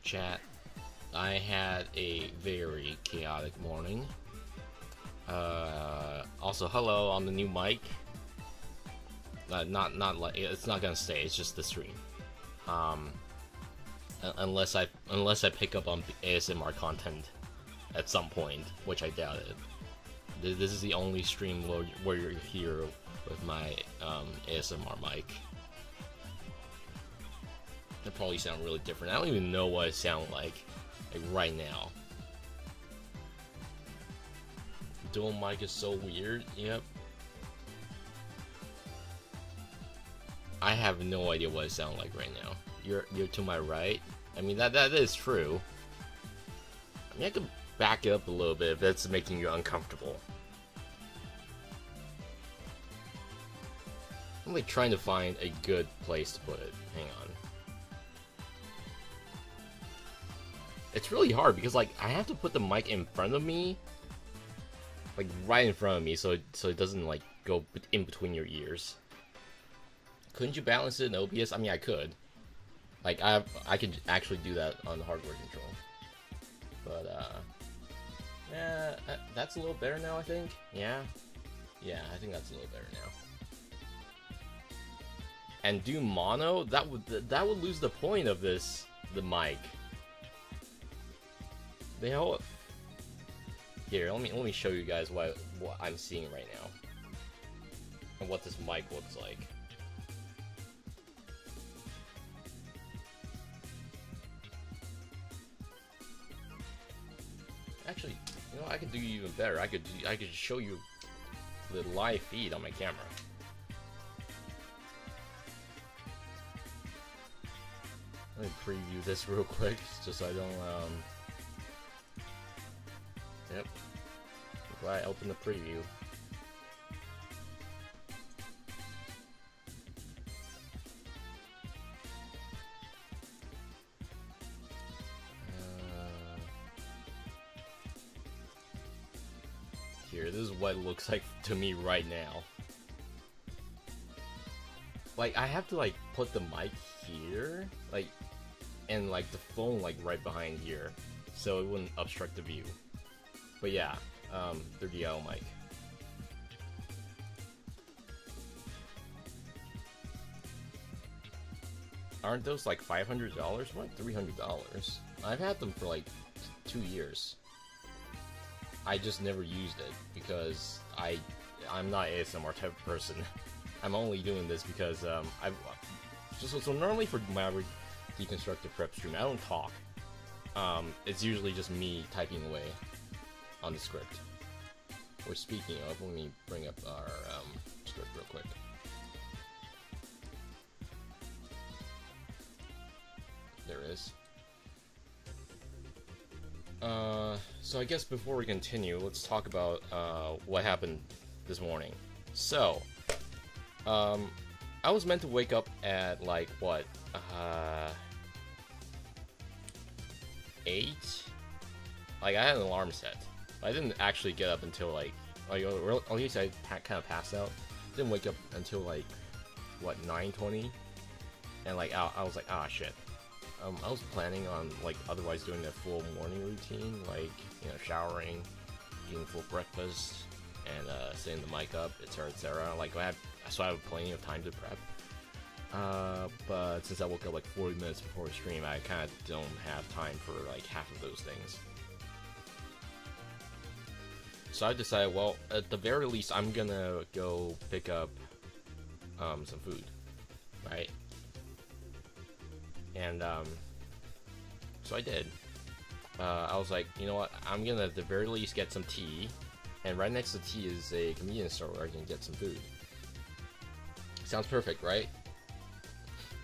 chat. I had a very chaotic morning. Also, hello on the new mic. Not like it's not gonna stay. It's just the stream. Unless I pick up on ASMR content at some point, which I doubt it. This is the only stream where you're here with my ASMR mic. It probably sound really different. I don't even know what it sounds like right now. Dual mic is so weird. Yep. I have no idea what it sounds like right now. You're to my right. I mean that is true. I mean I could back it up a little bit if that's making you uncomfortable. I'm like trying to find a good place to put it. Hang on. It's really hard because like I have to put the mic in front of me, like right in front of me, so it doesn't like go in between your ears. Couldn't you balance it in OBS? I mean, I could. Like I could actually do that on the hardware control. But yeah, that's a little better now. I think. Yeah, I think that's a little better now. And do mono? That would lose the point of the mic. The hell. Here, let me show you guys what I'm seeing right now and what this mic looks like. Actually, you know, I could do even better. I could show you the live feed on my camera. Let me preview this real quick, just so I don't. Yep. I'm glad I opened the preview. Here, this is what it looks like to me right now. Like, I have to like put the mic here, like, and like the phone like right behind here, so it wouldn't obstruct the view. But yeah, 30L mic. Aren't those like $500? What? $300? I've had them for like 2 years. I just never used it because I'm not an ASMR type of person. I'm only doing this because so normally for my Deconstructed prep stream, I don't talk. It's usually just me typing away on the script. Or speaking of, let me bring up our script real quick. There it is. So I guess before we continue, let's talk about what happened this morning. So, I was meant to wake up at like what, 8? Like I had an alarm set. I didn't actually get up until like at least I kind of passed out. Didn't wake up until like what, 9:20, and like I was like, ah, shit. I was planning on like otherwise doing a full morning routine, like, you know, showering, eating full breakfast, and setting the mic up, etc. Like I have plenty of time to prep. But since I woke up like 40 minutes before the stream, I kind of don't have time for like half of those things. So I decided, well, at the very least, I'm gonna go pick up some food, right? And so I did. I was like, you know what? I'm gonna at the very least get some tea, and right next to tea is a convenience store where I can get some food. Sounds perfect, right?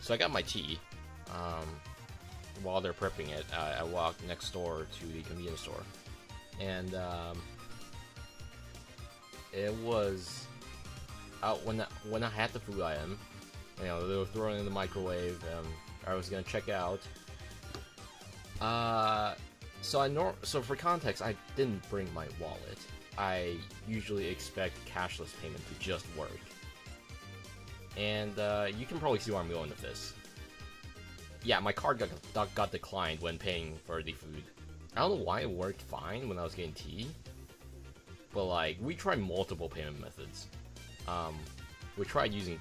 So I got my tea. While they're prepping it, I walked next door to the convenience store, and it was out when I had the food item. You know, they were throwing it in the microwave. I was gonna check out. So for context, I didn't bring my wallet. I usually expect cashless payment to just work. And you can probably see where I'm going with this. yeah, my card got declined when paying for the food. I don't know why it worked fine when I was getting tea, but like we tried multiple payment methods. We tried using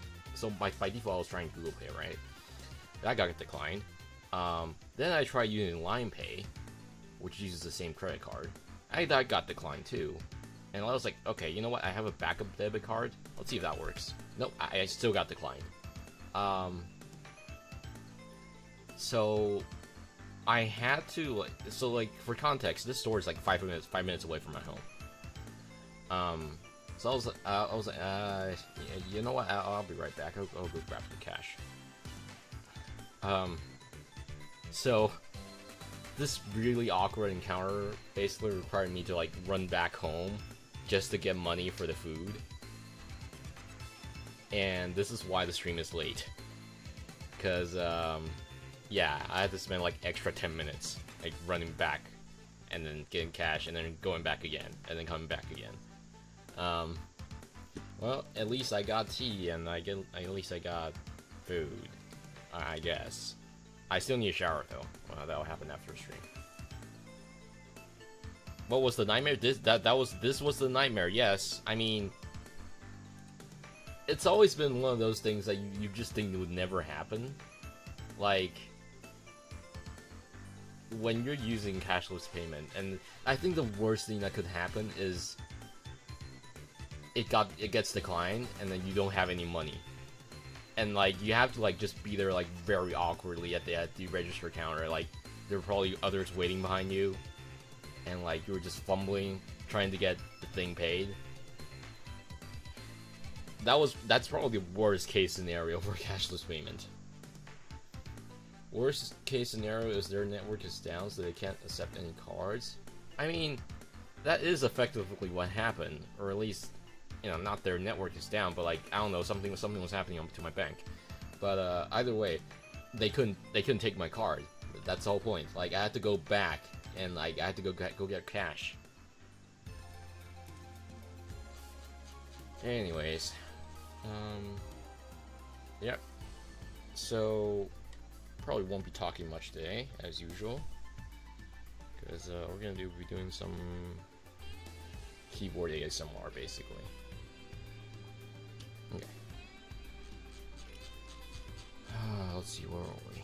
by default I was trying Google Pay, right? That got declined. Then I tried using Line Pay, which uses the same credit card. That got declined too. And I was like, okay, you know what? I have a backup debit card. Let's see if that works. Nope, I still got declined. So I had to for context, this store is like 5 minutes away from my home. So I was like, yeah, you know what? I'll be right back. I'll go grab the cash. So this really awkward encounter basically required me to like run back home just to get money for the food. And this is why the stream is late. Because, yeah, I had to spend like extra 10 minutes like running back and then getting cash and then going back again and then coming back again. Well, at least I got tea and at least I got food, I guess. I still need a shower though. That'll happen after the stream. What was the nightmare? This was the nightmare. Yes, I mean, it's always been one of those things that you just think would never happen. Like when you're using cashless payment, and I think the worst thing that could happen is it gets declined, and then you don't have any money, and like you have to like just be there like very awkwardly at the register counter. Like there are probably others waiting behind you, and like you were just fumbling trying to get the thing paid. That's probably the worst case scenario for cashless payment. Worst case scenario is their network is down, so they can't accept any cards. I mean, that is effectively what happened, or at least, you know, not their network is down, but like I don't know, something was happening to my bank. But either way, they couldn't take my card. That's the whole point. Like I had to go back and like I had to go get cash. Anyways, yep. So probably won't be talking much today, as usual, because we're gonna be doing some keyboard ASMR, basically. Okay. Let's see, where are we?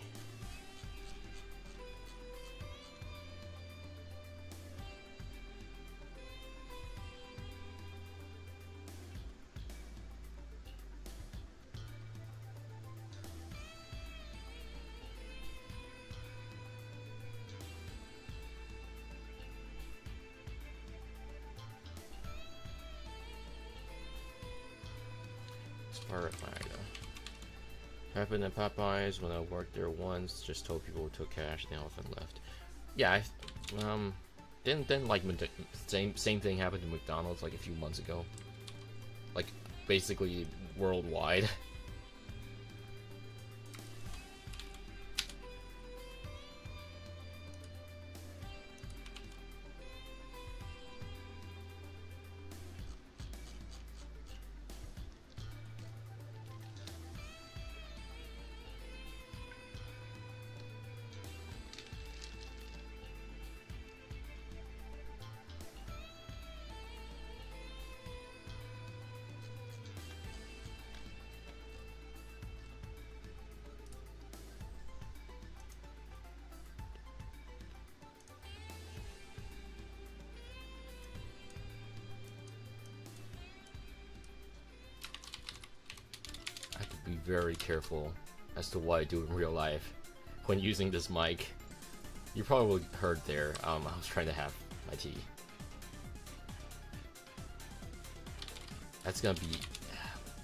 Happened at Popeyes when I worked there once. Just told people who took cash, the elephant left. Yeah, then like same thing happened to McDonald's like a few months ago. Like basically worldwide. Very careful as to what I do in real life when using this mic. You probably heard there, I was trying to have my tea. That's gonna be...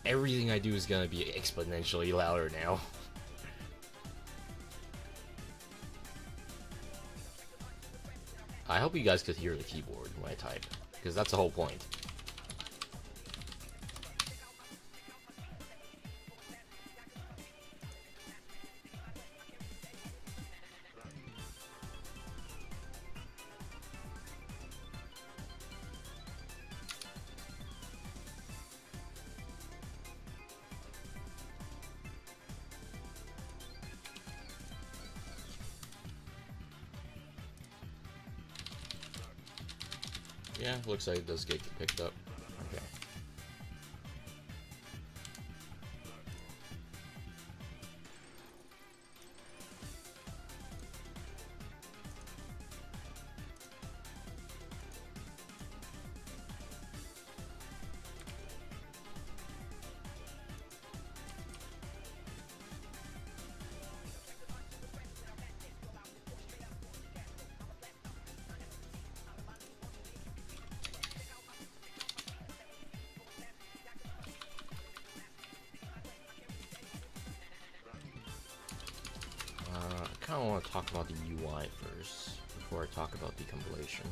everything I do is gonna be exponentially louder now. I hope you guys could hear the keyboard when I type, because that's the whole point. Yeah, looks like it does get picked up. Okay. I kind of want to talk about the UI first before I talk about the compilation.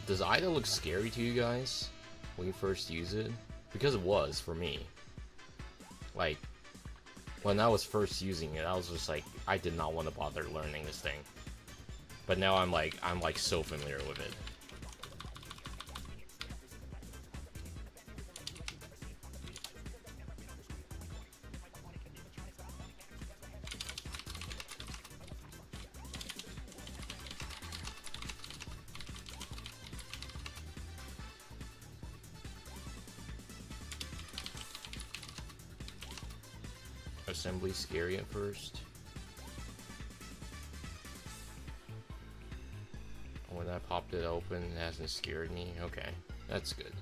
Does IDA look scary to you guys when you first use it? Because it was for me. Like, when I was first using it, I was just like, I did not want to bother learning this thing. But now I'm like so familiar with it. Assembly scary at first. When I popped it open, it hasn't scared me. Okay, that's good.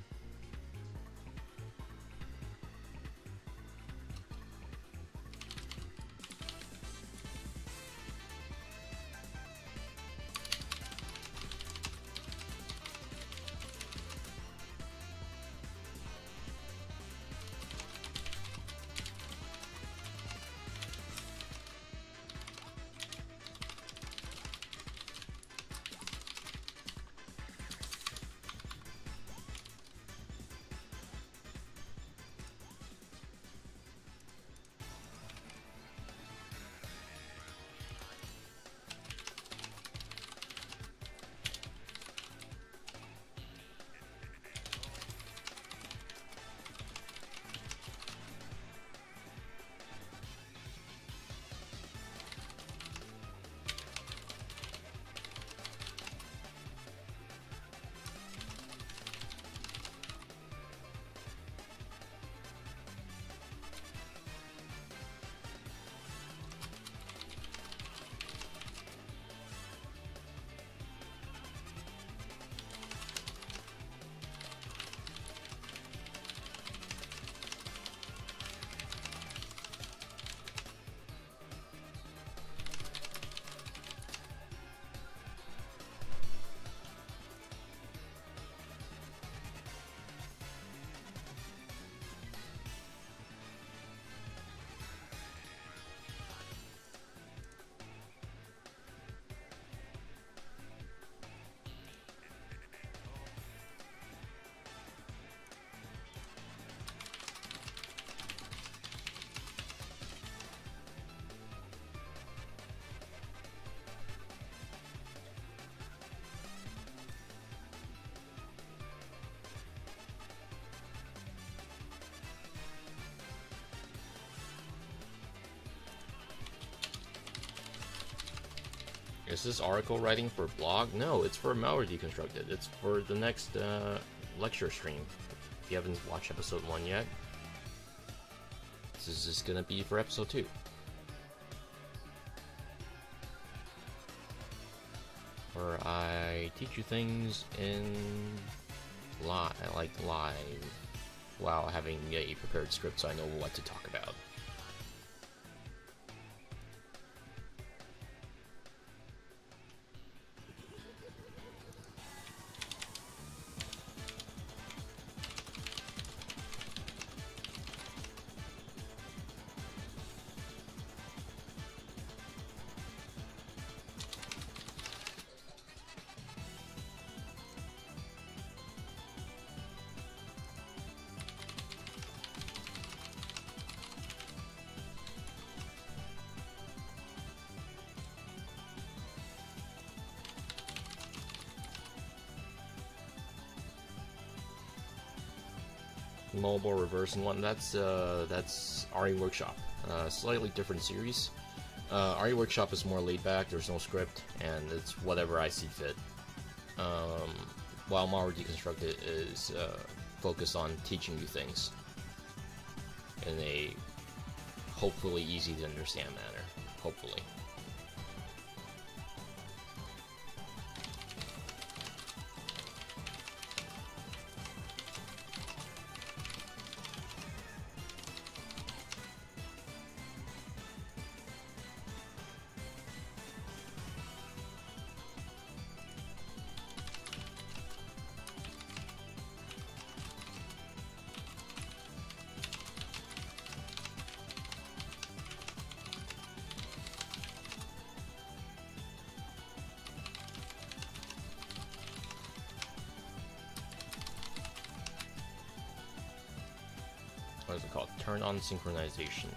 Is this article writing for blog? No, it's for Malware Deconstructed. It's for the next lecture stream. If you haven't watched episode 1 yet, this is just gonna be for episode 2. Where I teach you things in live, while having a prepared script so I know what to talk about. Mobile reverse and one. That's RE Workshop. Slightly different series. RE Workshop is more laid back. There's no script, and it's whatever I see fit. While Malware Deconstructed is focused on teaching you things in a hopefully easy to understand manner. Hopefully. What is it called? Turn on synchronization.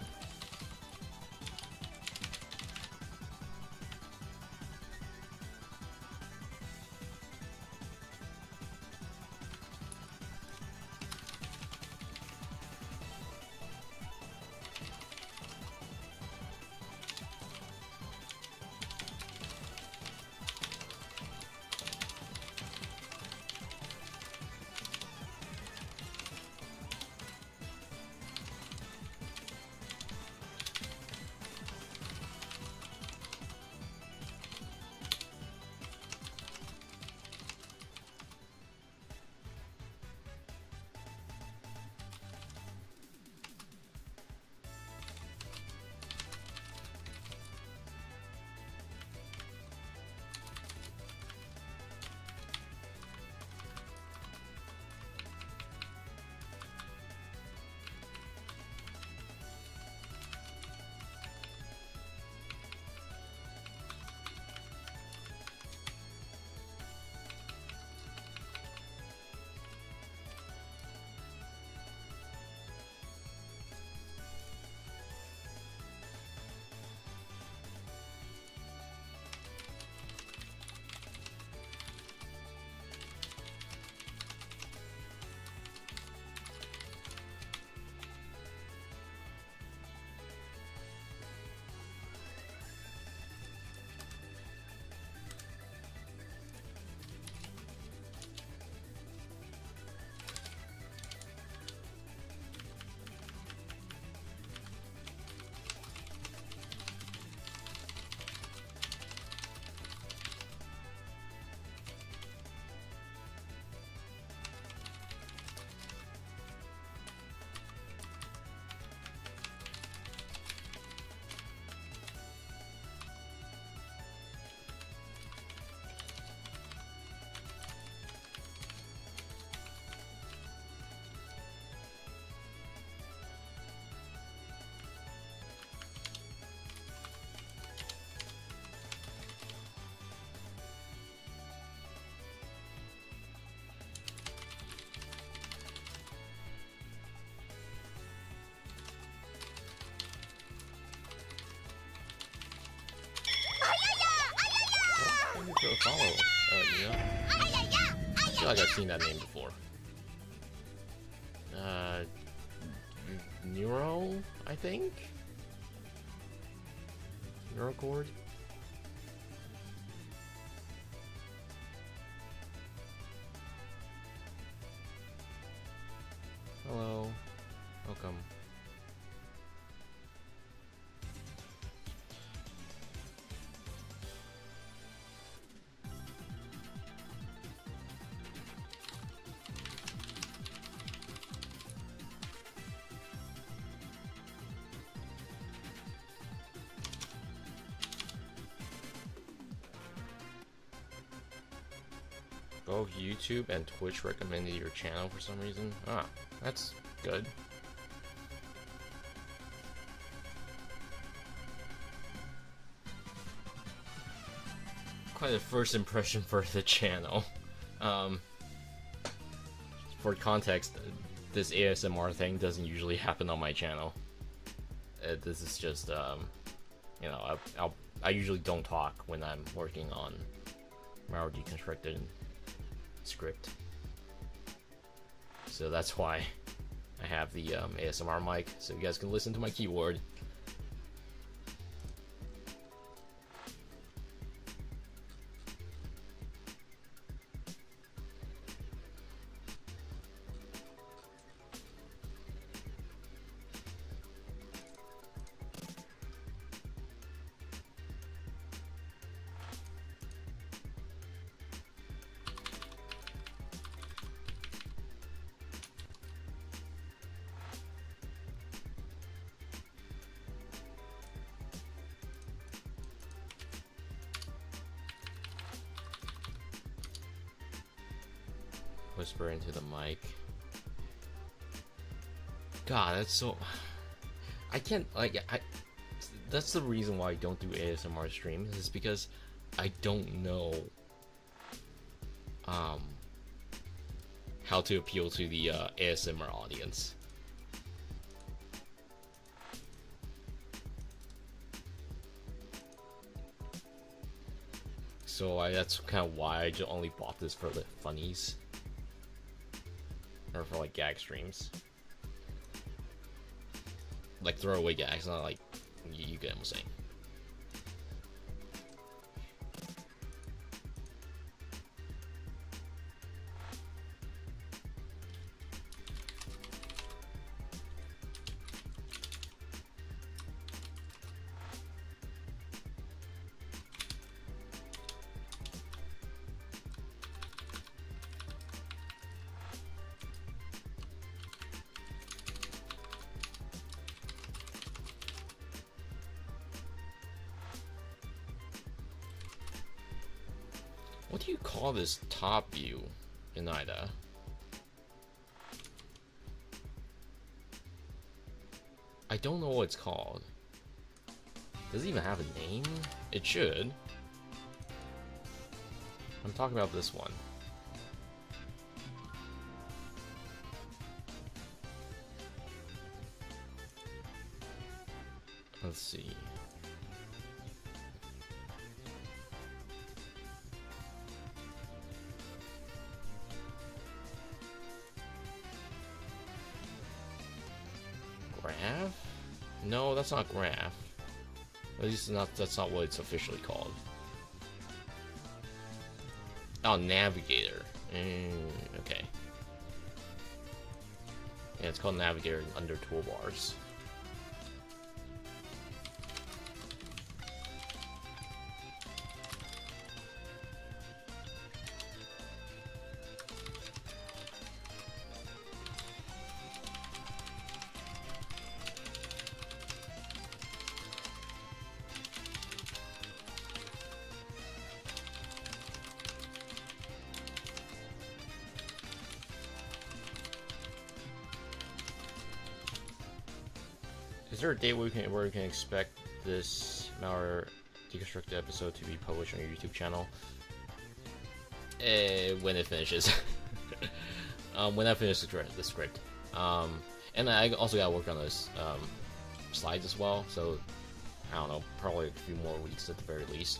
To follow, you know? I feel like I've seen that name before. Neuro, I think? Neurocord? Hello. Welcome. Both YouTube and Twitch recommended your channel for some reason. Ah, that's good. Quite a first impression for the channel. For context, this ASMR thing doesn't usually happen on my channel. This is just, you know, I usually don't talk when I'm working on Malware Deconstructed script, so that's why I have the ASMR mic, so you guys can listen to my keyboard. Whisper into the mic. God, that's so... I can't, like, that's the reason why I don't do ASMR streams, is because I don't know how to appeal to the ASMR audience. So that's kind of why I just only bought this for the funnies. Or for like gag streams. Like throwaway gags, not like, you get what I'm saying. What do you call this top view in IDA? I don't know what it's called. Does it even have a name? It should. I'm talking about this one. Let's see. Graph? No, that's not graph. At least that's not what it's officially called. Oh, navigator. Okay. Yeah, it's called navigator under toolbars. Is there a date where we can expect this Malware Deconstructed episode to be published on your YouTube channel? When it finishes. When I finish the script. And I also gotta work on those slides as well, so I don't know, probably a few more weeks at the very least.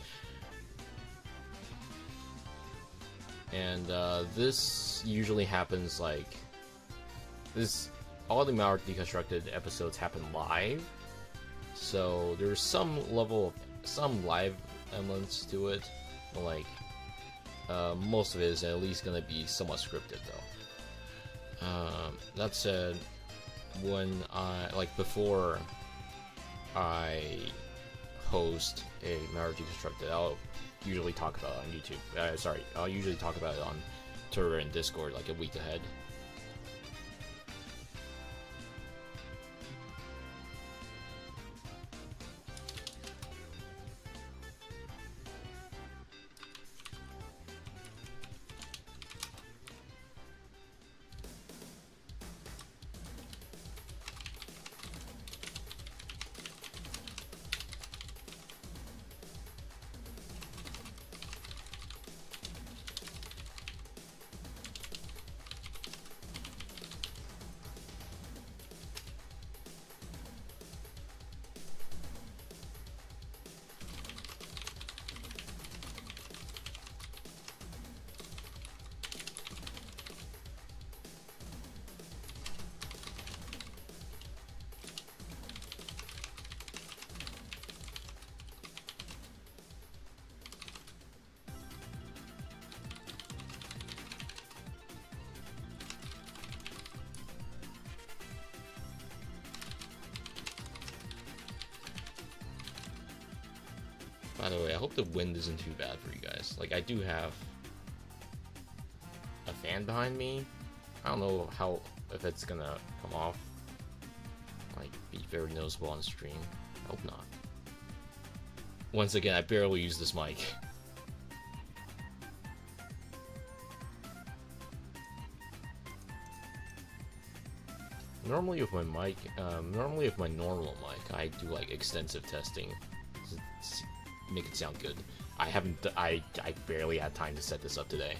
And this usually happens like this. All the Malware Deconstructed episodes happen live, so there's some level of some live elements to it, but like most of it is at least gonna be somewhat scripted That said, when before I host a Malware Deconstructed, I'll usually talk about it on YouTube. I'll usually talk about it on Twitter and Discord like a week ahead. By the way, I hope the wind isn't too bad for you guys. Like, I do have a fan behind me. I don't know if it's gonna come off, like, be very noticeable on stream. I hope not. Once again, I barely use this mic. Normally with my normal mic, I do like extensive testing. Make it sound good. I barely had time to set this up today.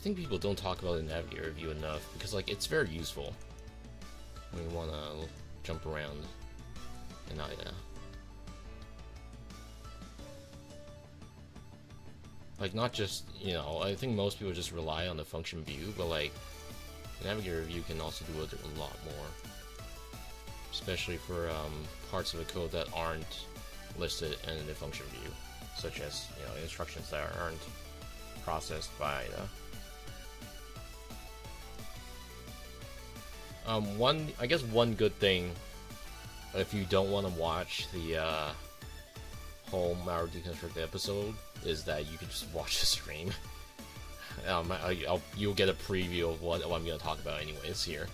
think people don't talk about the Navigator view enough because like it's very useful when you want to jump around in IDA. Like not just, you know, I think most people just rely on the function view, but like the Navigator view can also do a lot more, especially for parts of the code that aren't listed in the function view, such as, you know, instructions that aren't processed by IDA. I guess one good thing, if you don't want to watch the whole Malware Deconstructed episode, is that you can just watch the stream. You'll get a preview of what I'm going to talk about anyways here.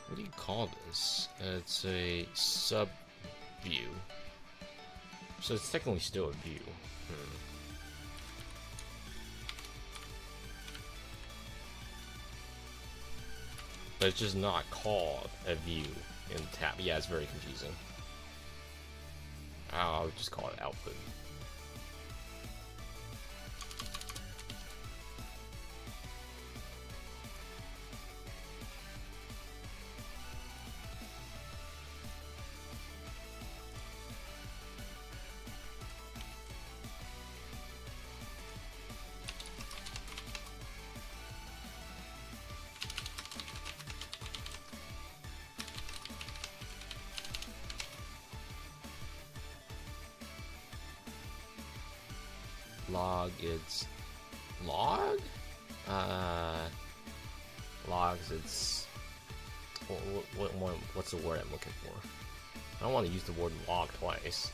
What do you call this? It's a sub view. So it's technically still a view. But it's just not called a view in tab. Yeah, it's very confusing. I'll just call it output. Log, it's log? Logs, it's what's the word I'm looking for? I don't want to use the word log twice.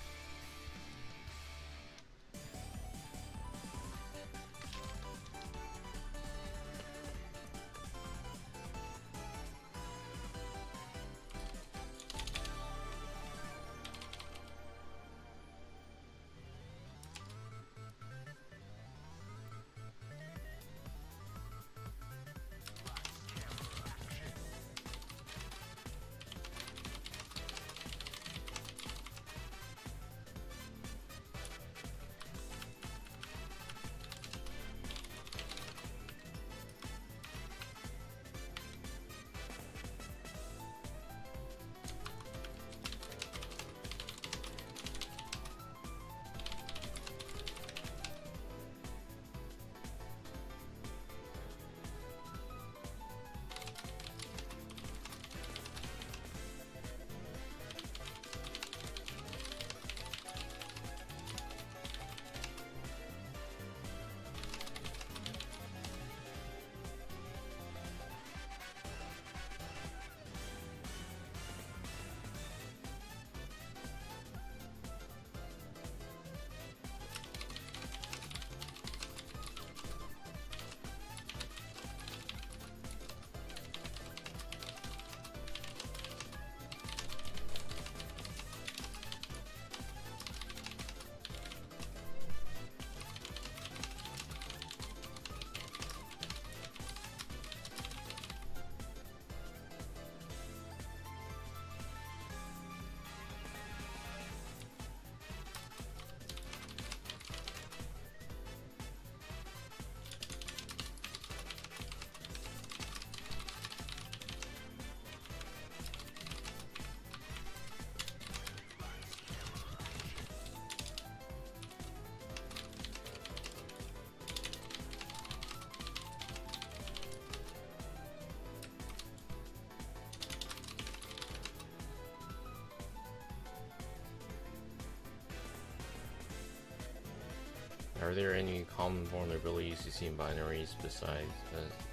Are there any common vulnerabilities you see in binaries besides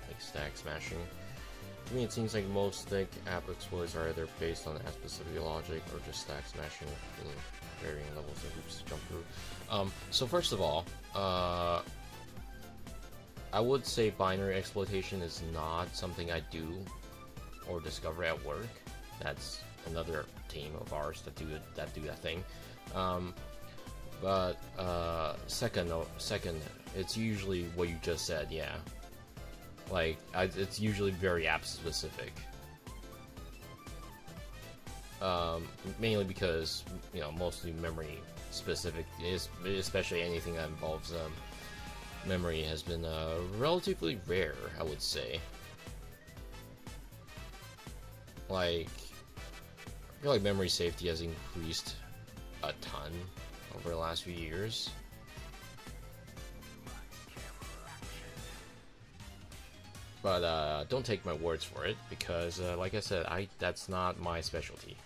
like stack smashing? To me, it seems like most thick app exploits are either based on app-specific logic or just stack smashing in varying levels of hoops to jump through. So first of all, I would say binary exploitation is not something I do or discover at work. That's another team of ours that do that thing. But second, it's usually what you just said. Yeah, like it's usually very app specific. Mainly because, you know, mostly memory specific, especially anything that involves memory has been relatively rare, I would say. Like, I feel like memory safety has increased a ton over the last few years. But don't take my words for it, because like I said, that's not my specialty.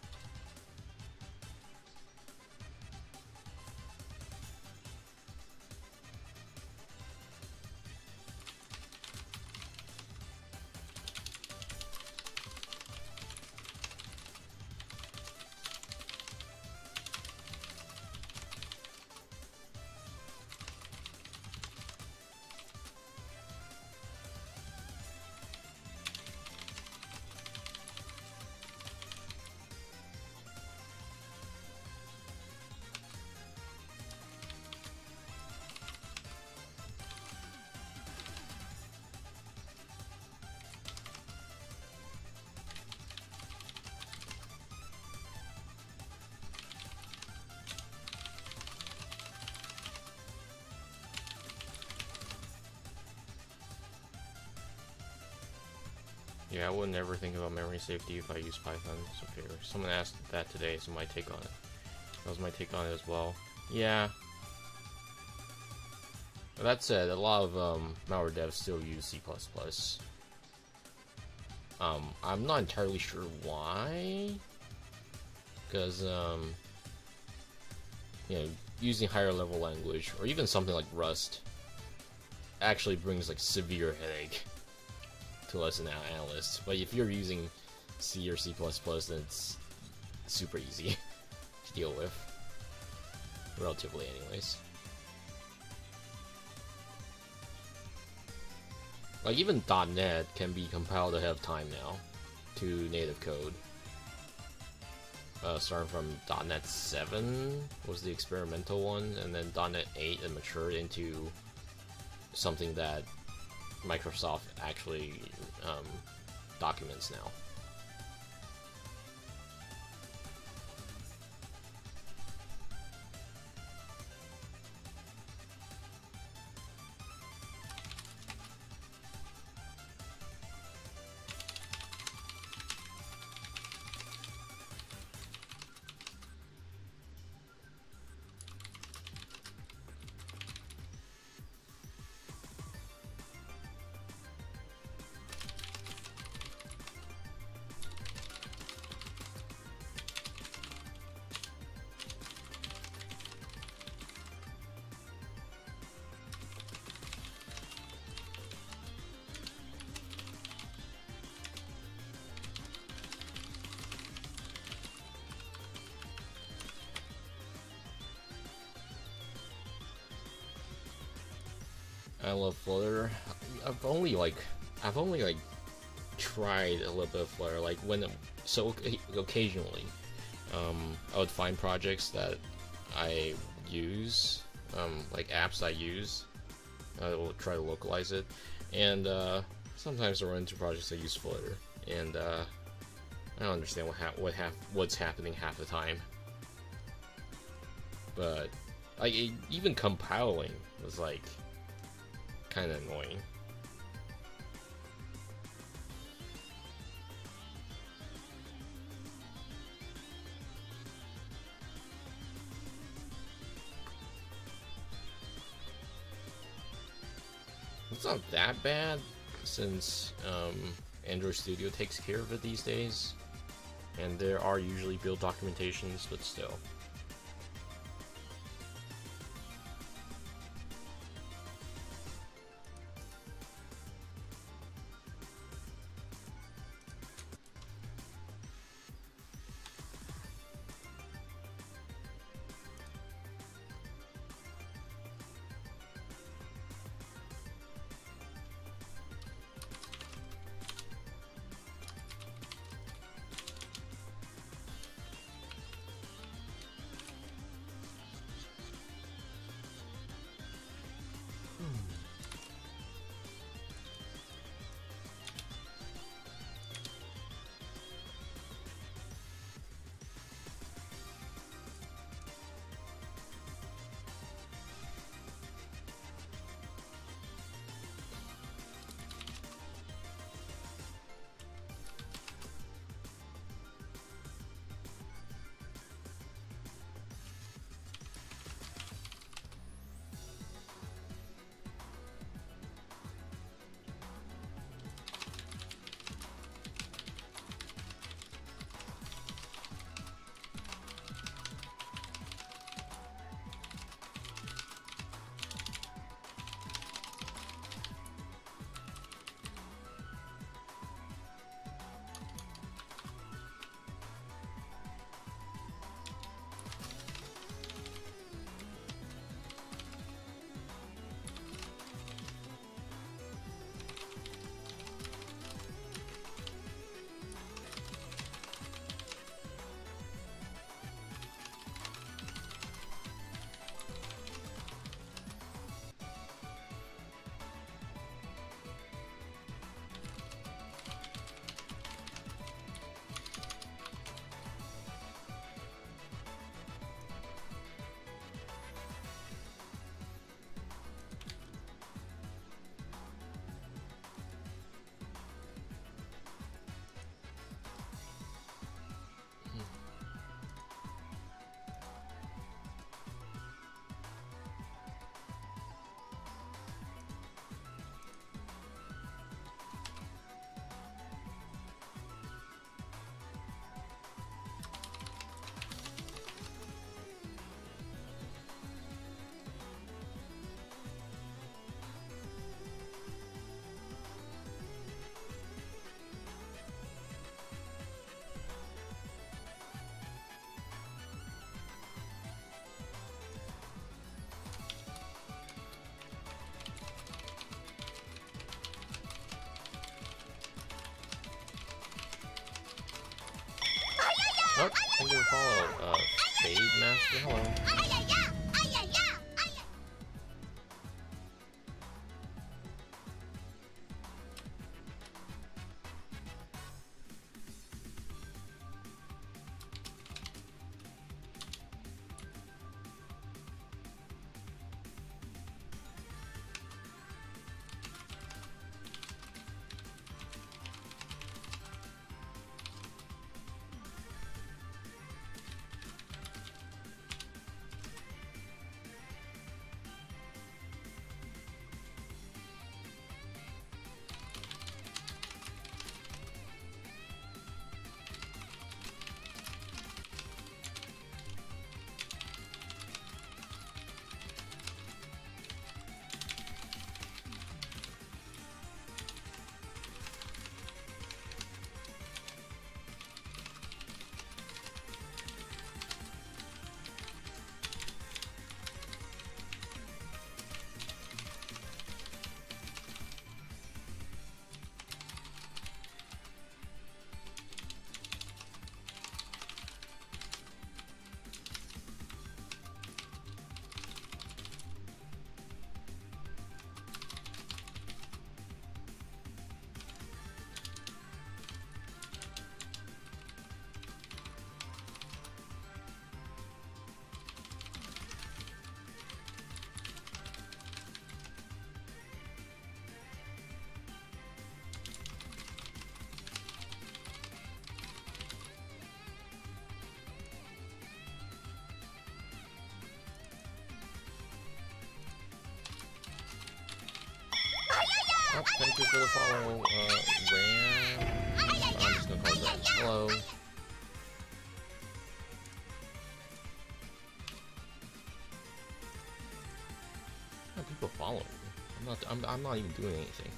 Yeah, I would never think about memory safety if I use Python. So okay, someone asked that today, so my take on it. That was my take on it as well. Yeah. That said, a lot of malware devs still use C++. I'm not entirely sure why. Because, you know, using higher level language, or even something like Rust, actually brings like severe headache to us analysts. But if you're using C or C++, then it's super easy to deal with, relatively anyways. Like even .NET can be compiled ahead of time now to native code. Starting from .NET 7 was the experimental one, and then .NET 8 and matured into something that Microsoft actually documents now. I love Flutter. I've only tried a little bit of Flutter, like occasionally. I would find projects that I use, like apps I use. I will try to localize it, and sometimes I run into projects that use Flutter, and I don't understand what's happening half the time. But even compiling was like kind of annoying. It's not that bad, since Android Studio takes care of it these days, and there are usually build documentations, but still. Thank you for follow, Fade Master. Hello. Oh, thank you for the follow, Ram. I'm just gonna call that. Hello. How are people following me? I'm not even doing anything.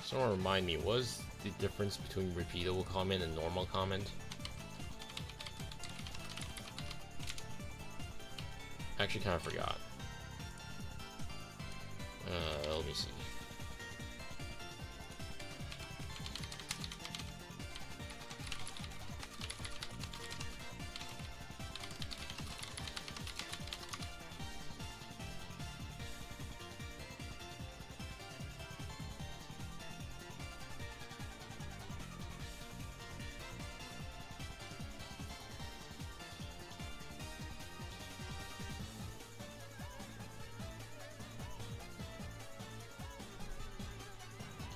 Someone remind me, what is the difference between repeatable comment and normal comment? Actually kind of forgot. Let me see.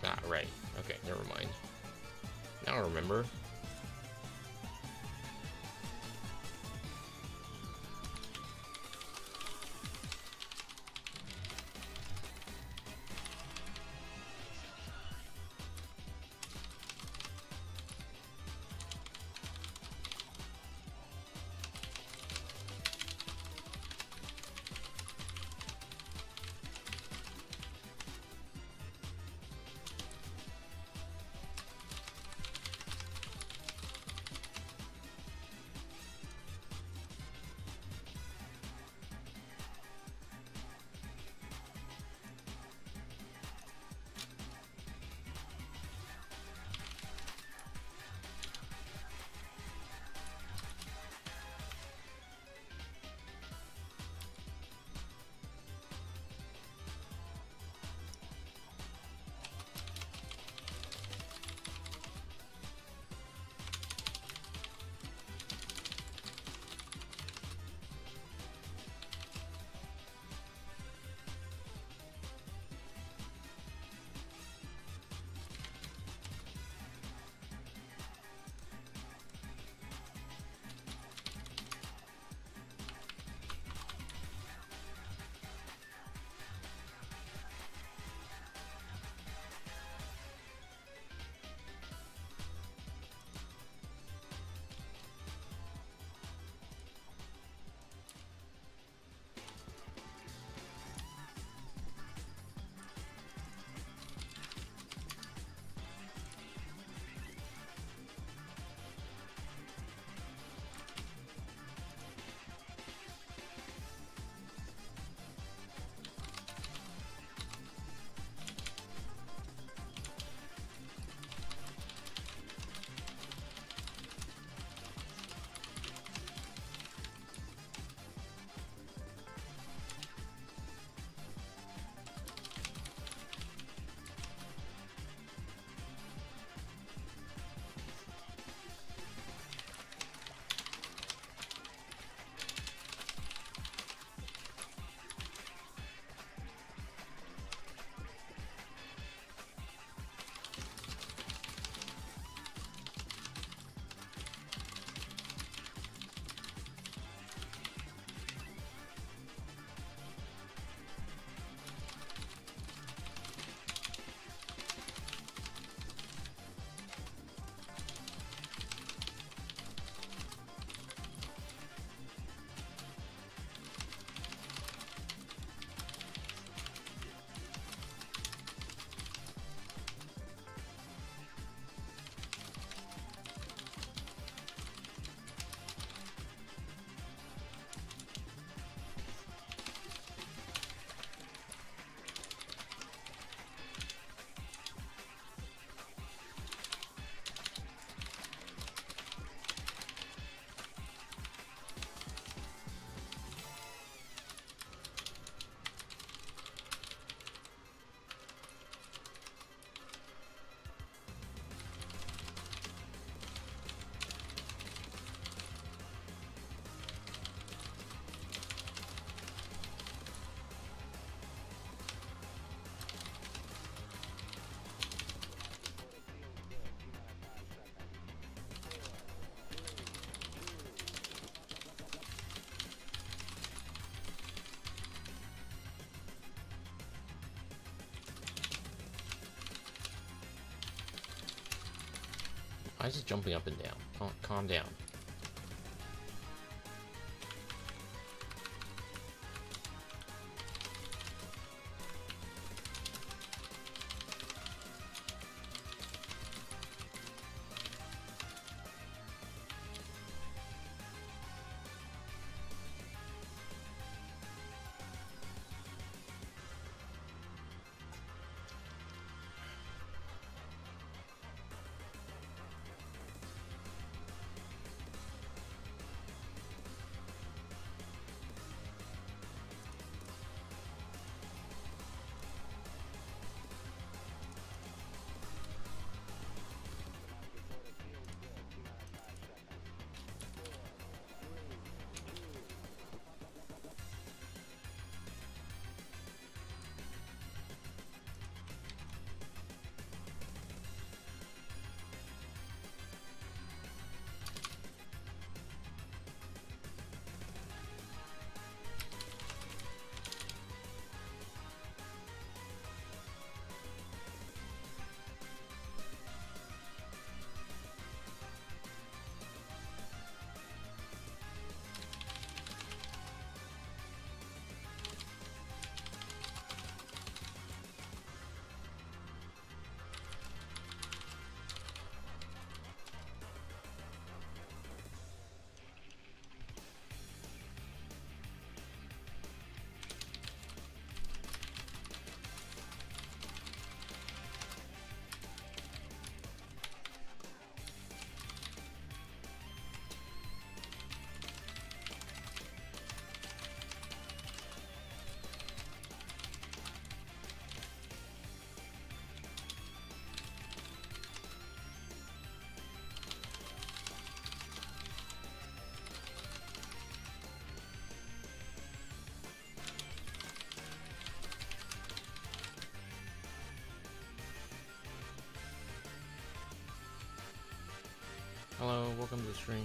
Ah, right. Okay, never mind. Now I remember. Why is it jumping up and down? Calm down. Hello, welcome to the stream.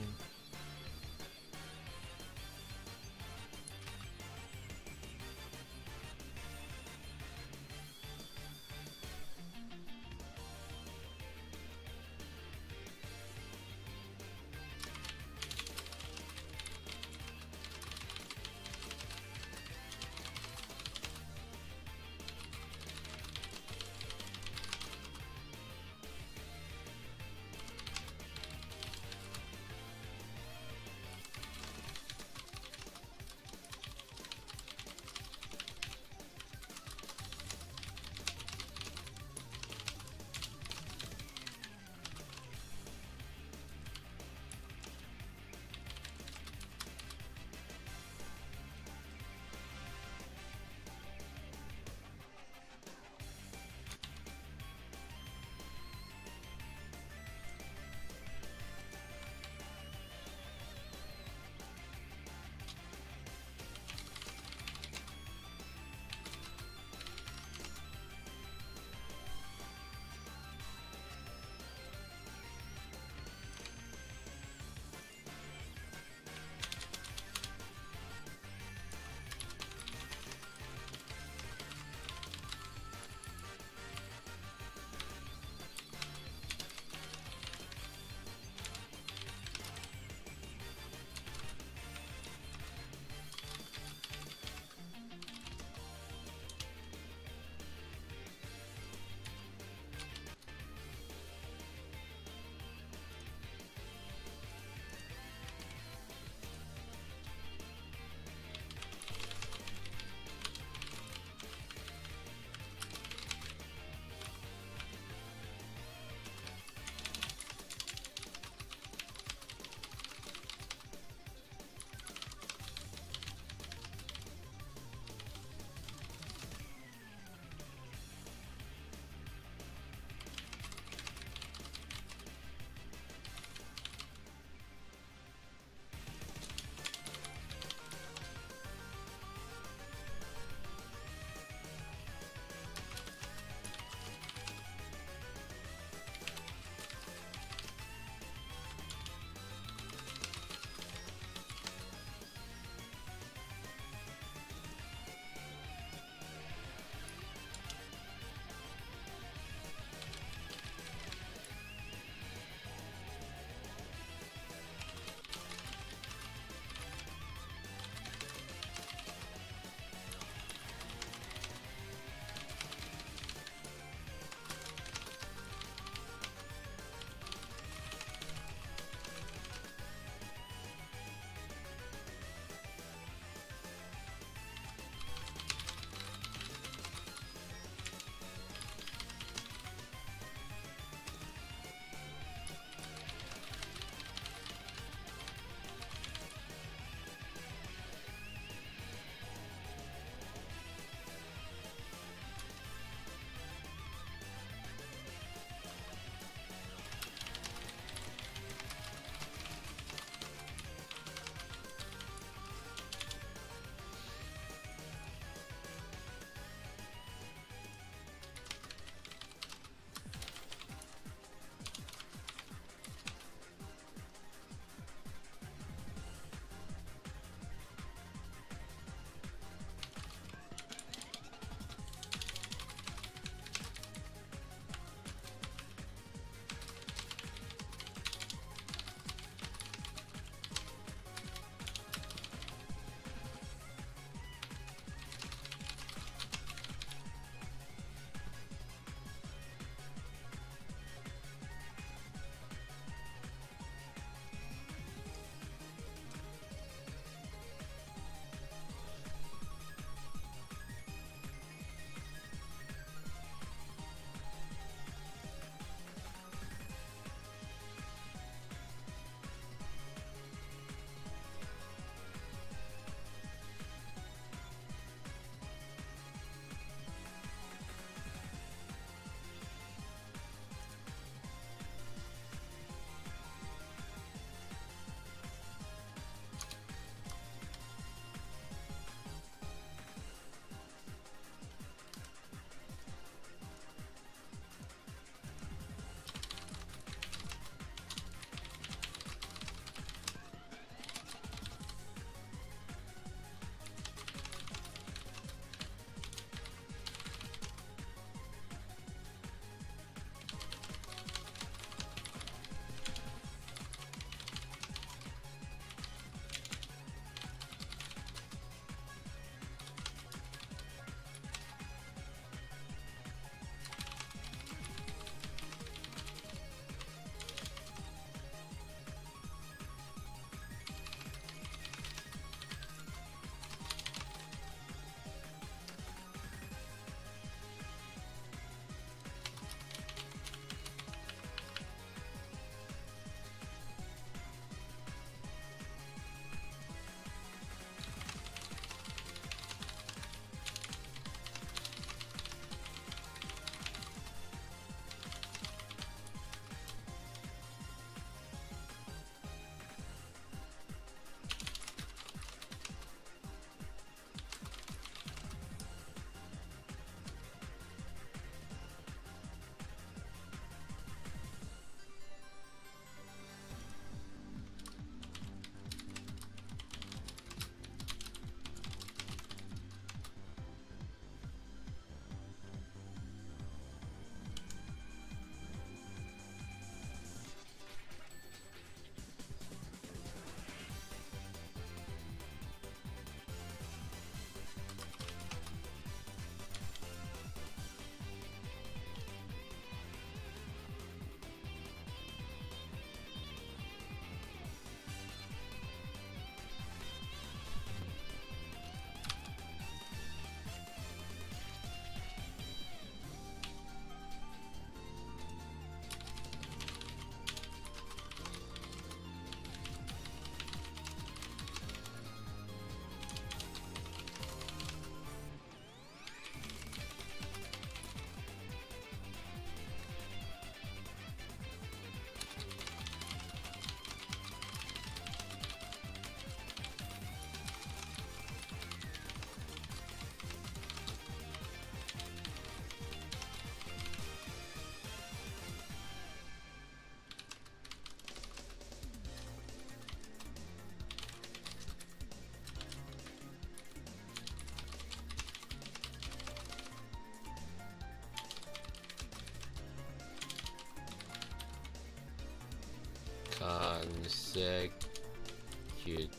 consecutive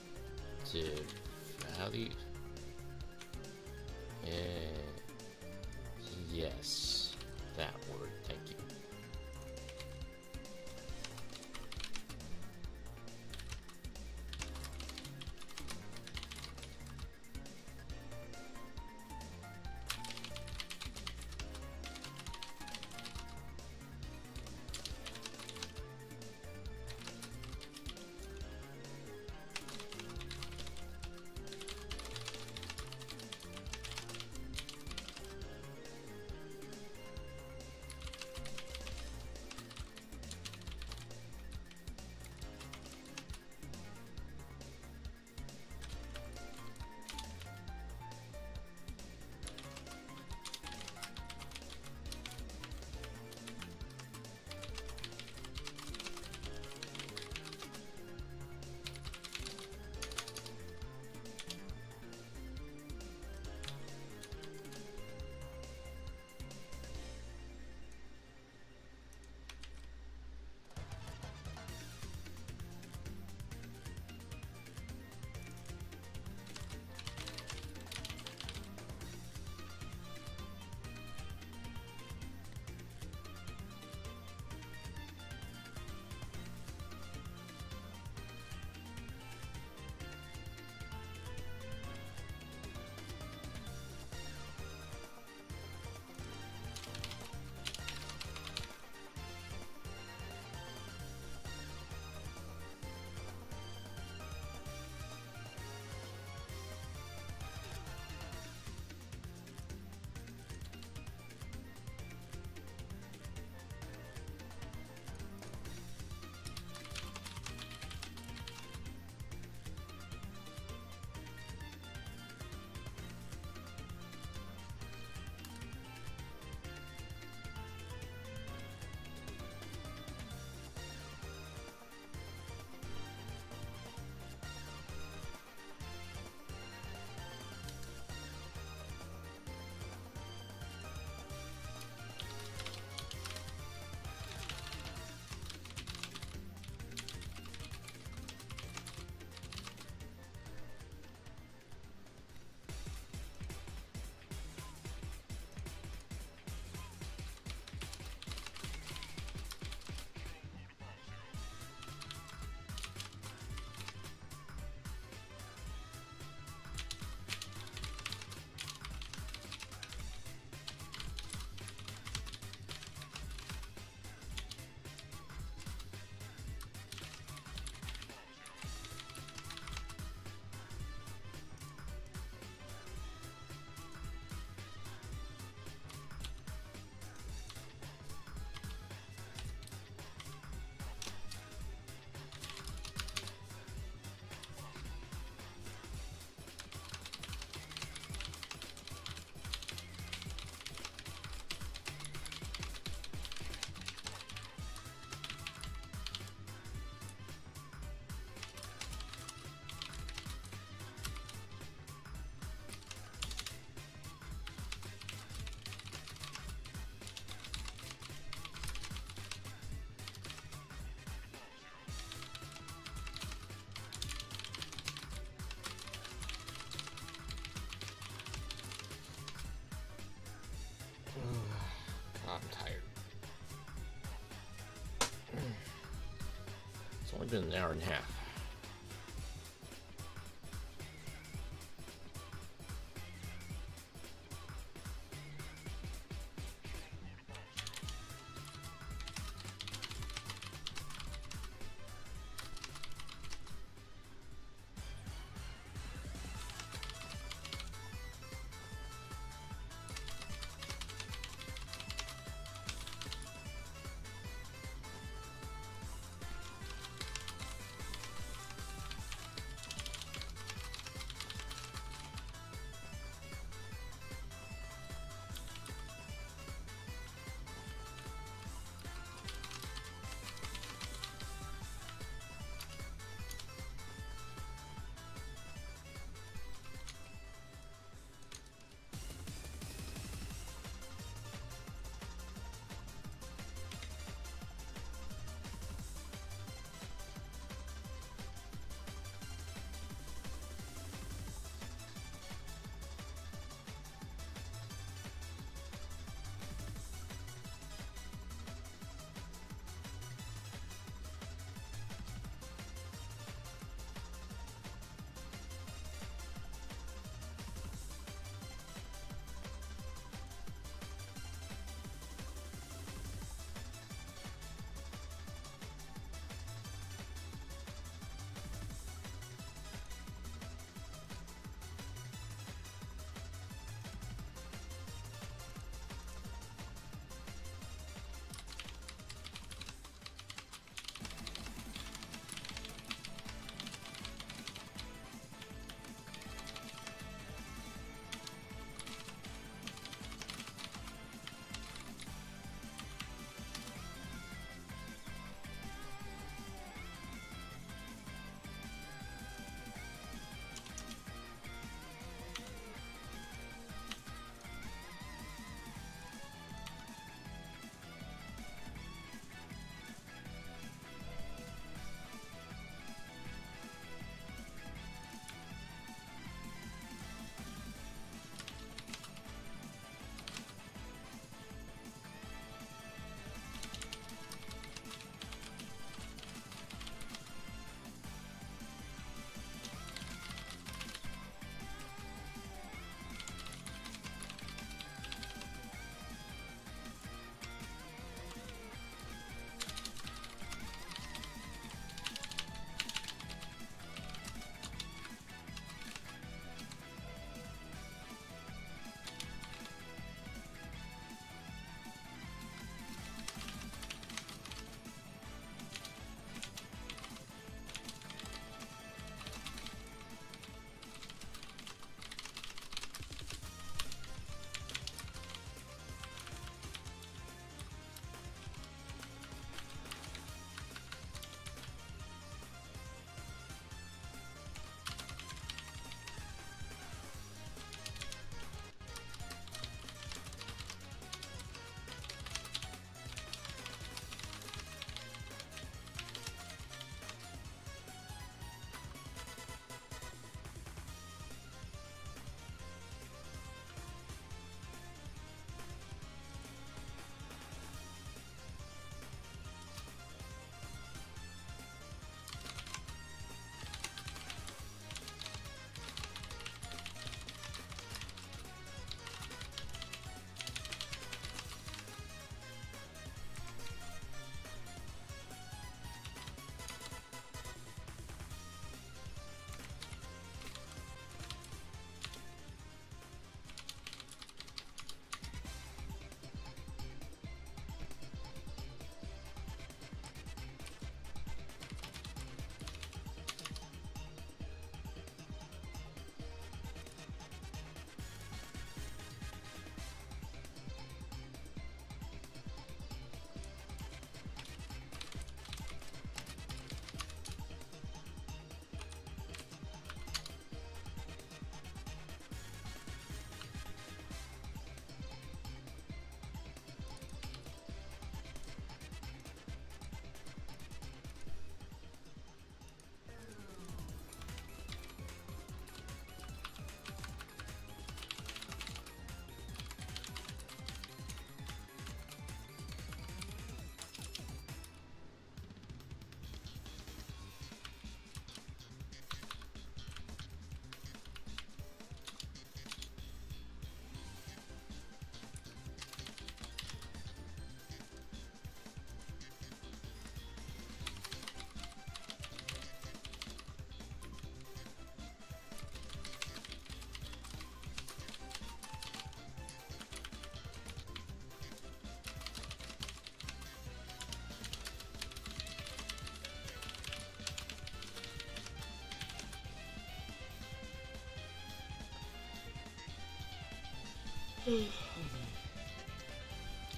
value. And yes, that word. Thank you. God, I'm tired. It's only been an hour and a half.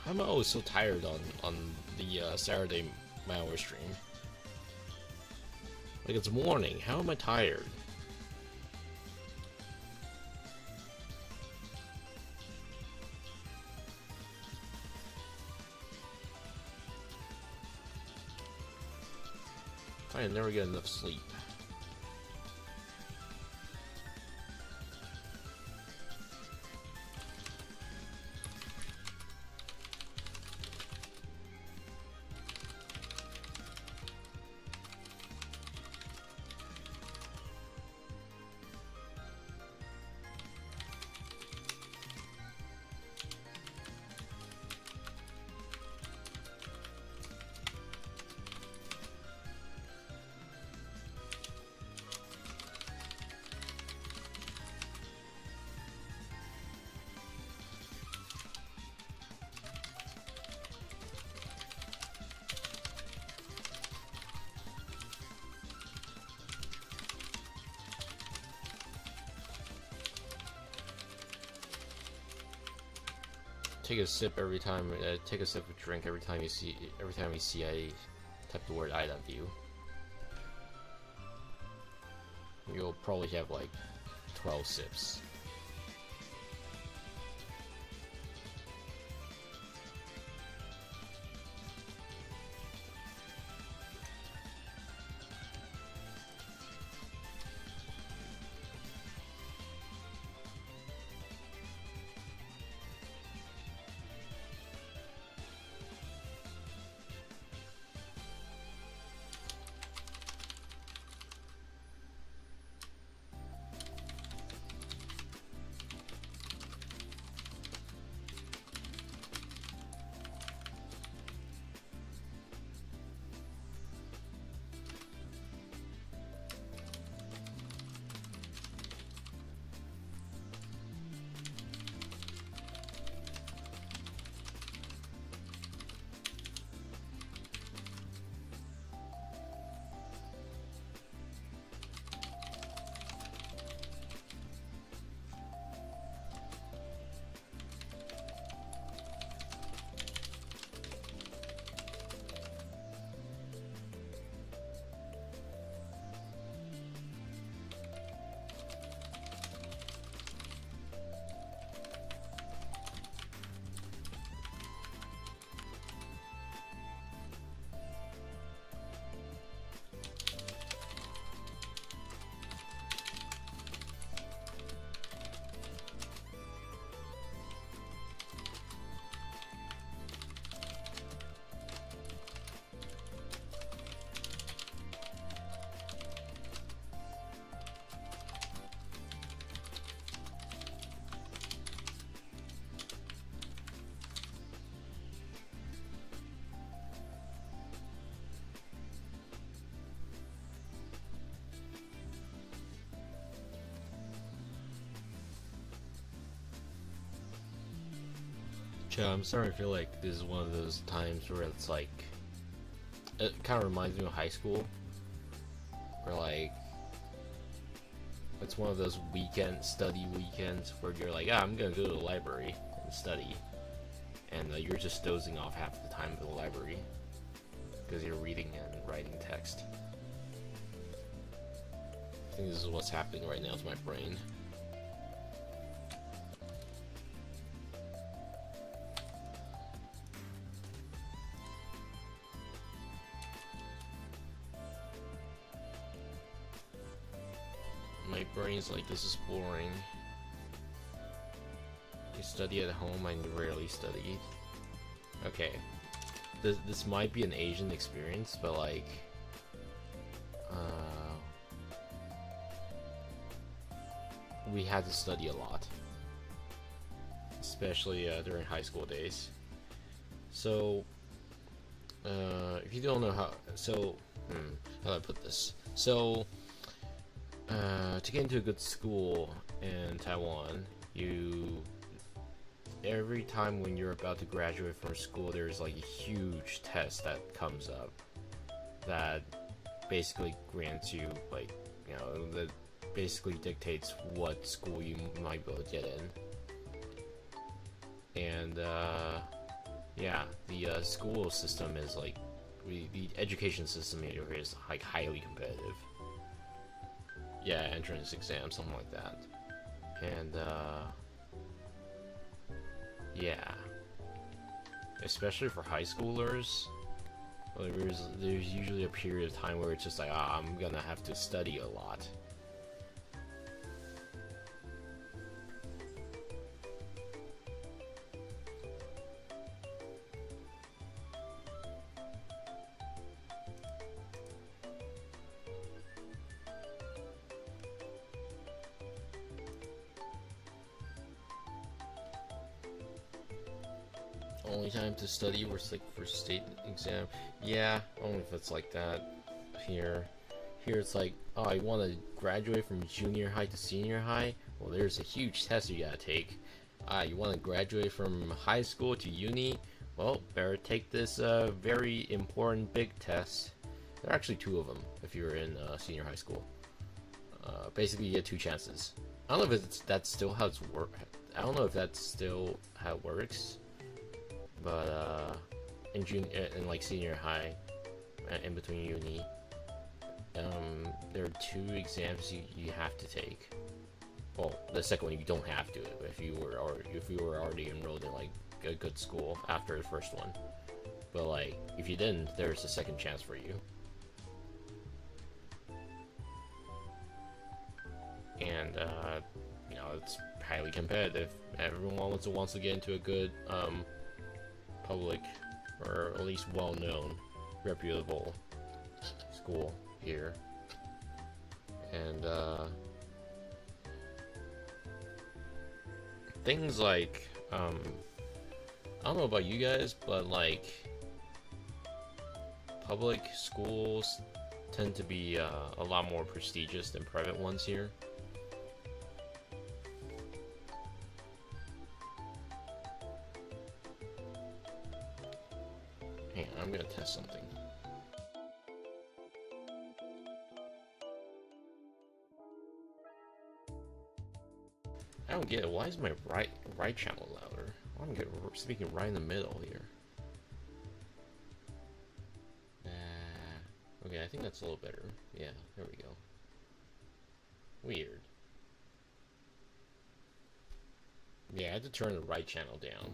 I'm always so tired on the Saturday Malware stream. Like, it's morning. How am I tired? I never get enough sleep. Take a sip every time. Take a sip of drink every time you see. Every time you see I type the word "I" love you. You'll probably have like 12 sips. Yeah, I'm starting to feel like this is one of those times where it's like, it kind of reminds me of high school, where like, it's one of those study weekends where you're like, ah, I'm gonna go to the library and study, and you're just dozing off half the time at the library, because you're reading and writing text. I think this is what's happening right now with my brain. My brain's like, this is boring. You study at home, I rarely study. Okay. This might be an Asian experience, but like... we had to study a lot. Especially during high school days. So... if you don't know how... So... how do I put this? So... to get into a good school in Taiwan, every time when you're about to graduate from school, there's like a huge test that comes up that basically grants you, like, you know, that basically dictates what school you might be able to get in. And yeah, the school system is like, the education system here is like highly competitive. Yeah, entrance exam, something like that. And yeah, especially for high schoolers, there's usually a period of time where it's just like, ah, I'm gonna have to study a lot. Only time to study was like for state exam. Yeah, only if it's like that. Here it's like, oh, I want to graduate from junior high to senior high. Well, there's a huge test you gotta take. You want to graduate from high school to uni. Well, better take this very important big test. There are actually two of them if you're in senior high school. Basically, you get two chances. I don't know if that's still how it's work. I don't know if that's still how it works. But in like senior high, in between uni, there are two exams you have to take. Well, the second one you don't have to if you were already enrolled in like a good school after the first one. But like if you didn't, there's a second chance for you. And you know, it's highly competitive. Everyone wants to get into a good public, or at least well-known, reputable school here. And things like I don't know about you guys, but like public schools tend to be a lot more prestigious than private ones here. Hang on, I'm gonna test something. I don't get it. Why is my right channel louder? I'm speaking right in the middle here. Okay, I think that's a little better. Yeah, there we go. Weird. Yeah, I had to turn the right channel down.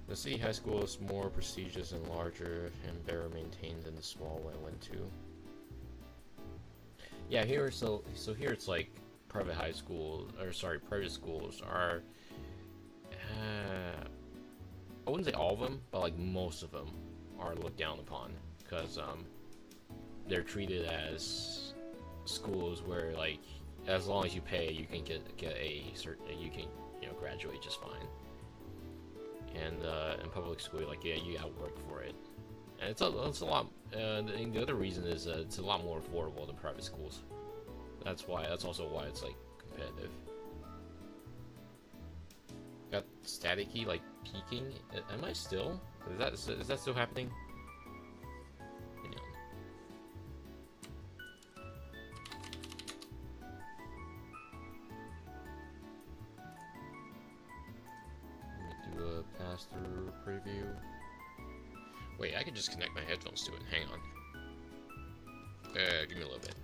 The city high school is more prestigious and larger and better maintained than the small one I went to. Yeah, here so here it's like private high school, or sorry, private schools are I wouldn't say all of them, but like most of them are looked down upon because they're treated as schools where like as long as you pay, you can get a certain, you can, you know, graduate just fine. And in public school, like, yeah, you gotta work for it. And it's a lot. The other reason is it's a lot more affordable than private schools. That's also why it's like competitive. Got staticky like peaking. Am I still? Is that still happening? Hang on. Let me do a pass-through preview. Wait, I could just connect my headphones to it. Hang on. Give me a little bit.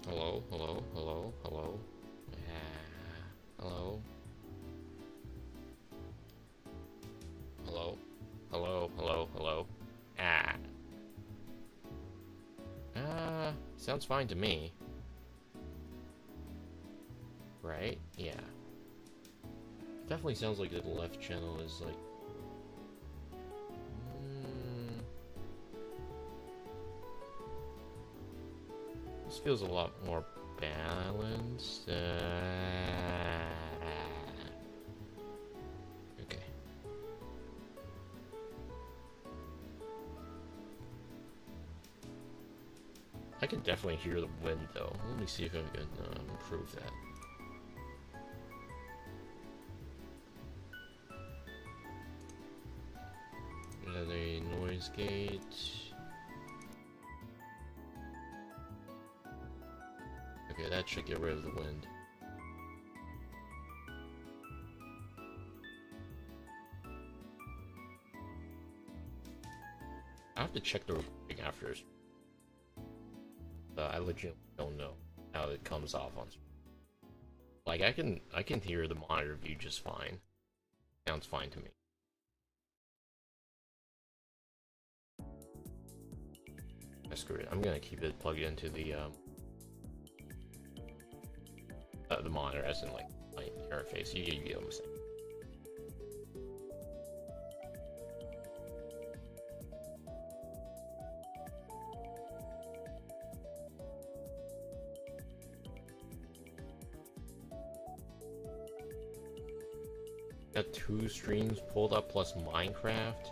Hello, hello, hello, hello. Hello. Hello. Hello, hello, hello. Sounds fine to me. Right? Yeah. Definitely sounds like the left channel is like... This feels a lot more balanced. Okay. I can definitely hear the wind though. Let me see if I can improve that. gate. Okay, that should get rid of the wind. I have to check the recording after this. I legitimately don't know how it comes off on screen. Like I can hear the monitor view just fine. Sounds fine to me. Screw it. I'm gonna keep it plugged into the monitor, as in like my interface. You get what I'm saying. Got 2 streams pulled up plus Minecraft.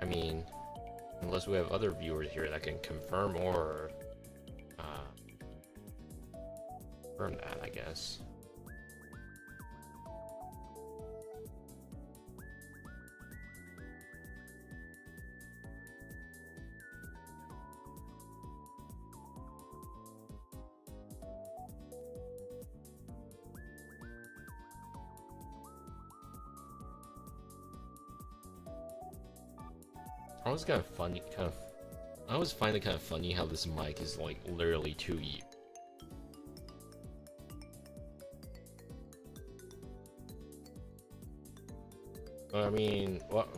I mean, unless we have other viewers here that can confirm or confirm that, I guess. I was kind of funny, I always find it kind of funny how this mic is like literally 2 years. I mean, what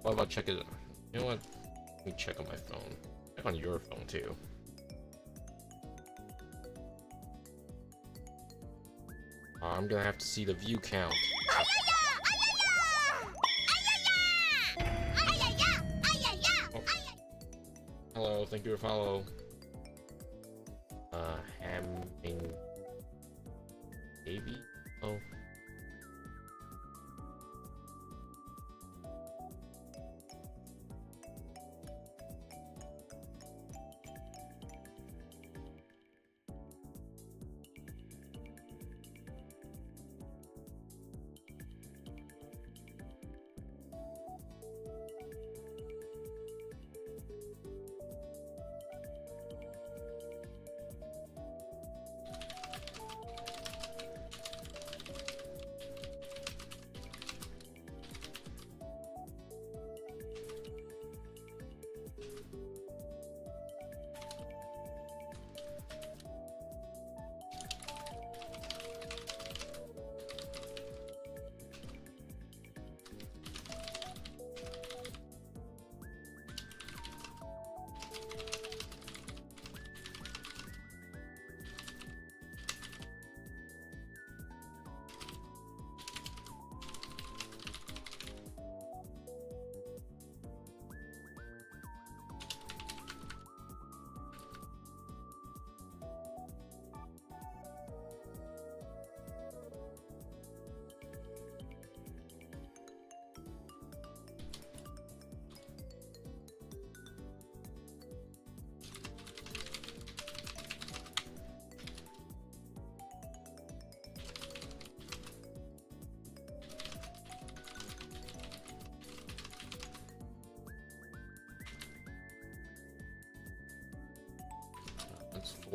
about check it? You know what? Let me check on my phone. Check on your phone too. I'm gonna have to see the view count. Hello, thank you for follow. Hamming baby. Oh.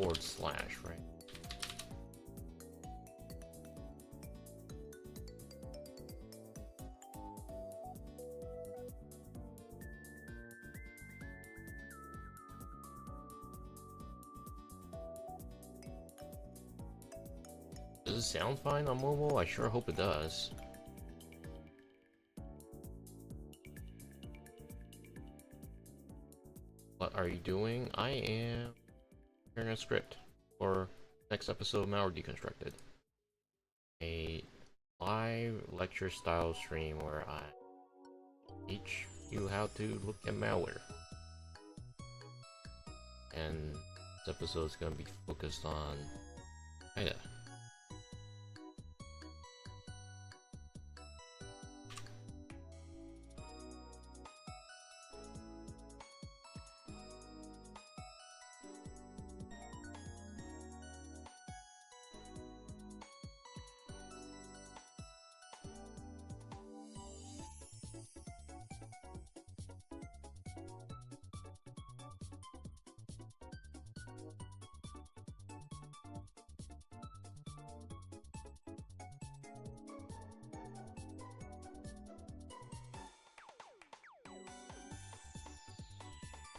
/ right? Does it sound fine on mobile? I sure hope it does. What are you doing? I am preparing a script for next episode of Malware Deconstructed. A live lecture style stream where I teach you how to look at malware. And this episode is going to be focused on kinda.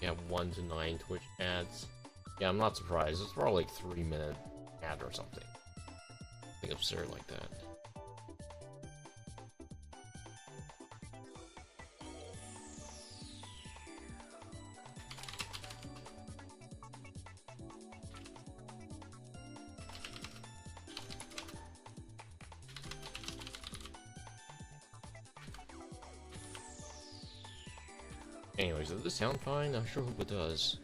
Yeah, 1 to 9 Twitch ads. Yeah, I'm not surprised. It's probably like 3-minute ad or something. Something absurd like that. Anyways, does this sound fine? I sure hope it does.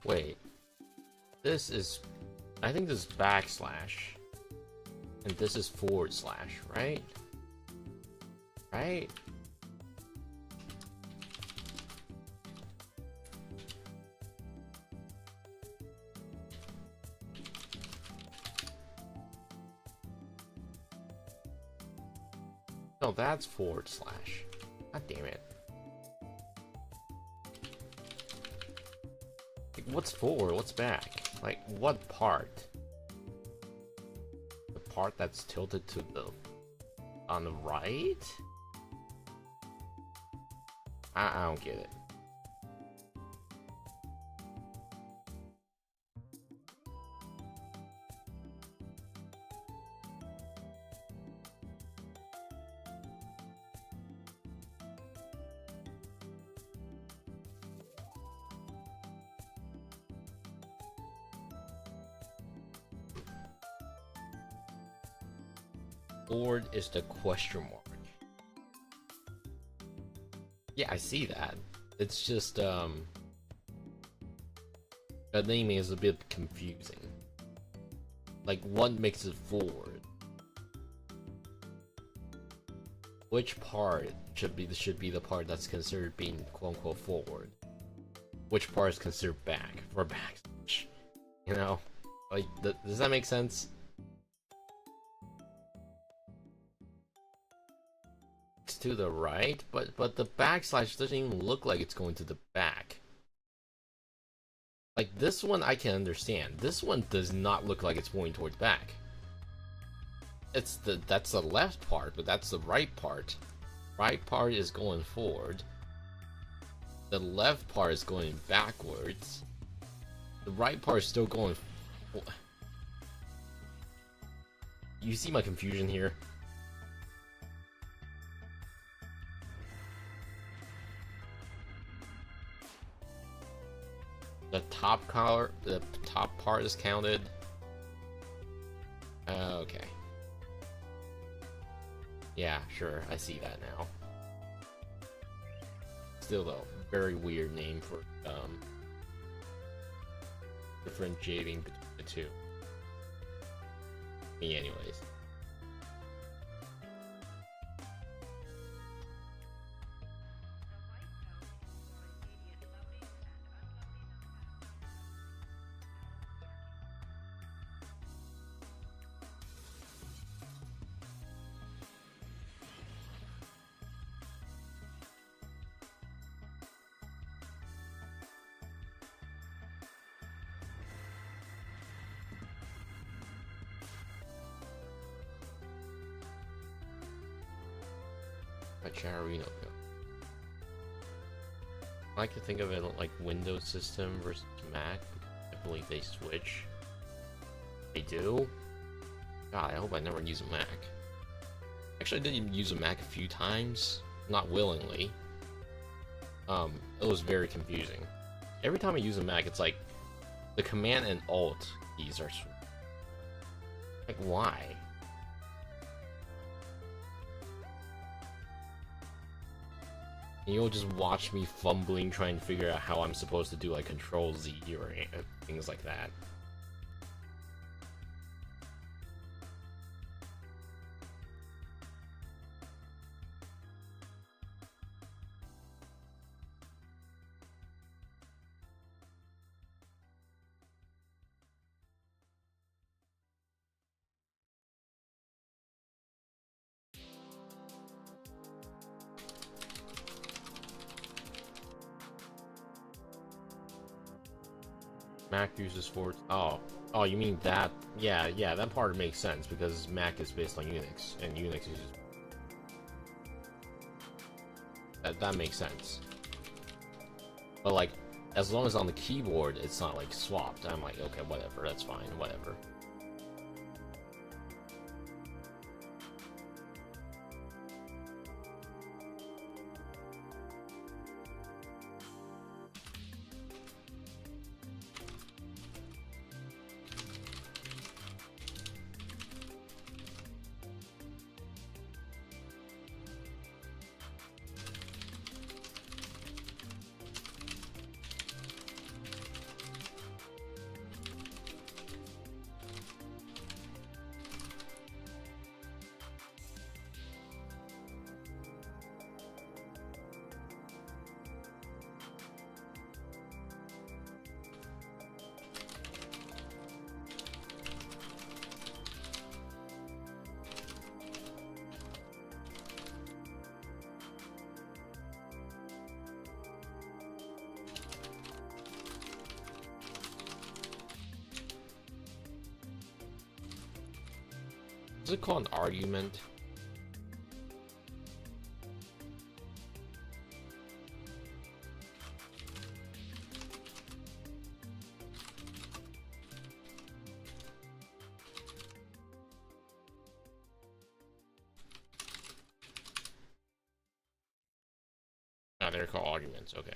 Wait, this is, I think this is backslash, and this is forward slash, right? Right? No, that's forward slash. God damn it. What's forward? What's back? Like, what part? The part that's tilted to the... on the right? I don't get it. Forward is the question mark. Yeah, I see that. It's just, the naming is a bit confusing. Like, what makes it forward? Which part should be the part that's considered being quote-unquote forward? Which part is considered back for backslash? You know? Like, does that make sense? To the right, but the backslash doesn't even look like it's going to the back. Like, this one I can understand. This one does not look like it's pointing towards back. That's the left part, but that's the right part. Right part is going forward. The left part is going backwards. The right part is still going. You see my confusion here? The top color, the top part is counted. Okay. Yeah, sure, I see that now. Still though, very weird name for differentiating between the two. Me anyways. A Charino. I like to think of it like Windows system versus Mac. I believe they switch. They do? God, I hope I never use a Mac. Actually, I did use a Mac a few times. Not willingly. It was very confusing. Every time I use a Mac, it's like the Command and Alt keys are like, why? And you'll just watch me fumbling trying to figure out how I'm supposed to do like Control Z or things like that. Mac uses forward. Oh, you mean that? Yeah, that part makes sense because Mac is based on Unix, and Unix uses that makes sense. But like, as long as on the keyboard it's not like swapped, I'm like, okay, whatever, that's fine, whatever. Is it called an argument? Ah, they're called arguments, okay.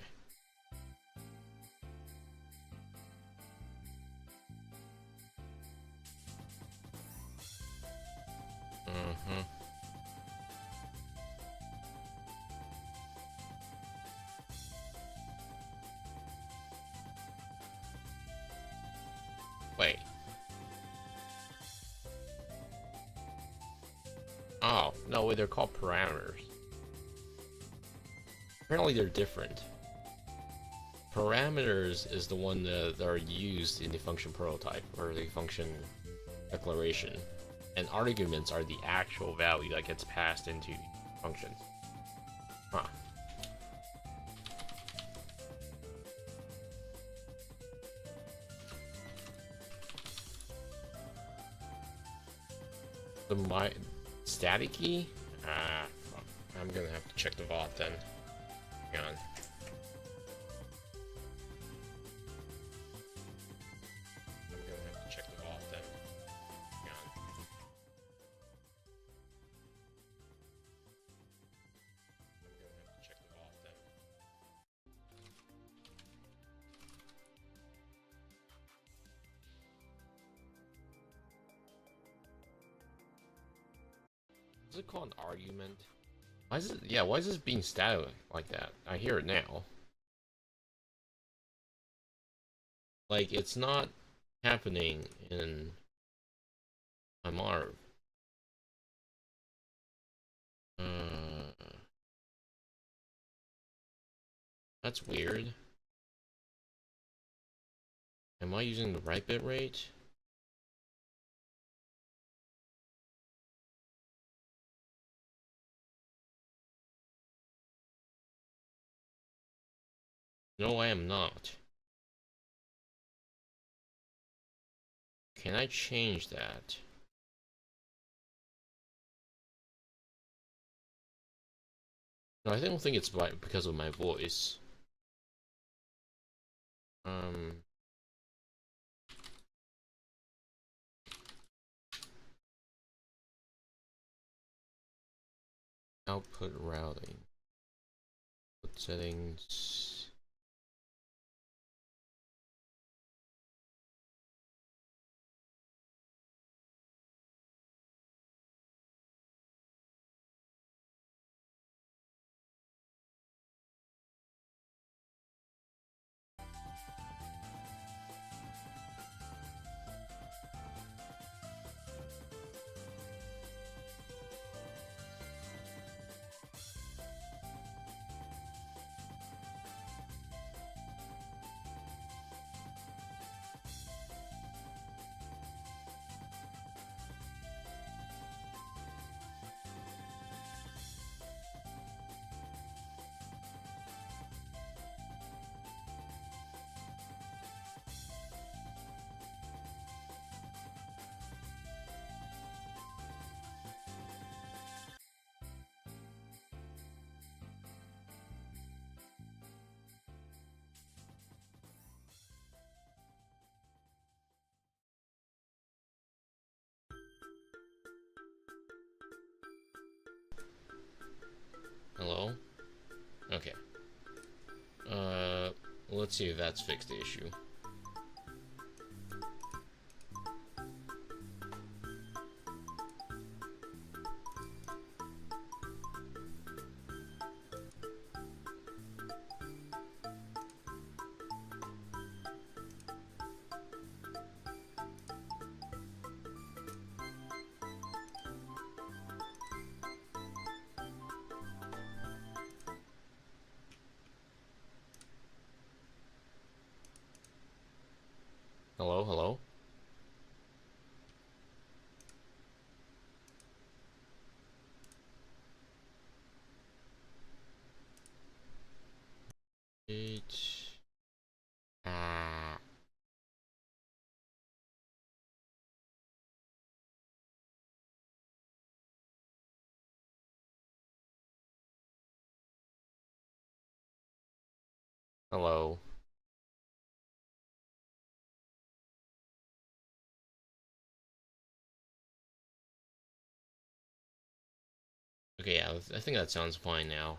Wait. Oh, no, wait, they're called parameters. Apparently they're different. Parameters is the one that are used in the function prototype, or the function declaration. And arguments are the actual value that gets passed into functions. Huh. My static key? I'm gonna have to check the vault then. Hang on. I'm gonna have to check the vault then. Hang on. I'm gonna have to check the vault then. Is it called an argument? Why is it? Yeah, why is this being static like that? I hear it now. Like, it's not happening in my Marv. That's weird. Am I using the right bit rate? No, I am not. Can I change that? No, I don't think it's because of my voice. Output routing. Output settings. Hello? Okay. Let's see if that's fixed the issue. Hello, hello? Ah. Hello. Okay, yeah, I think that sounds fine now.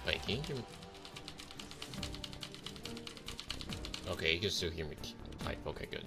Wait, can you hear me? Okay, you can still hear me type. Okay, good.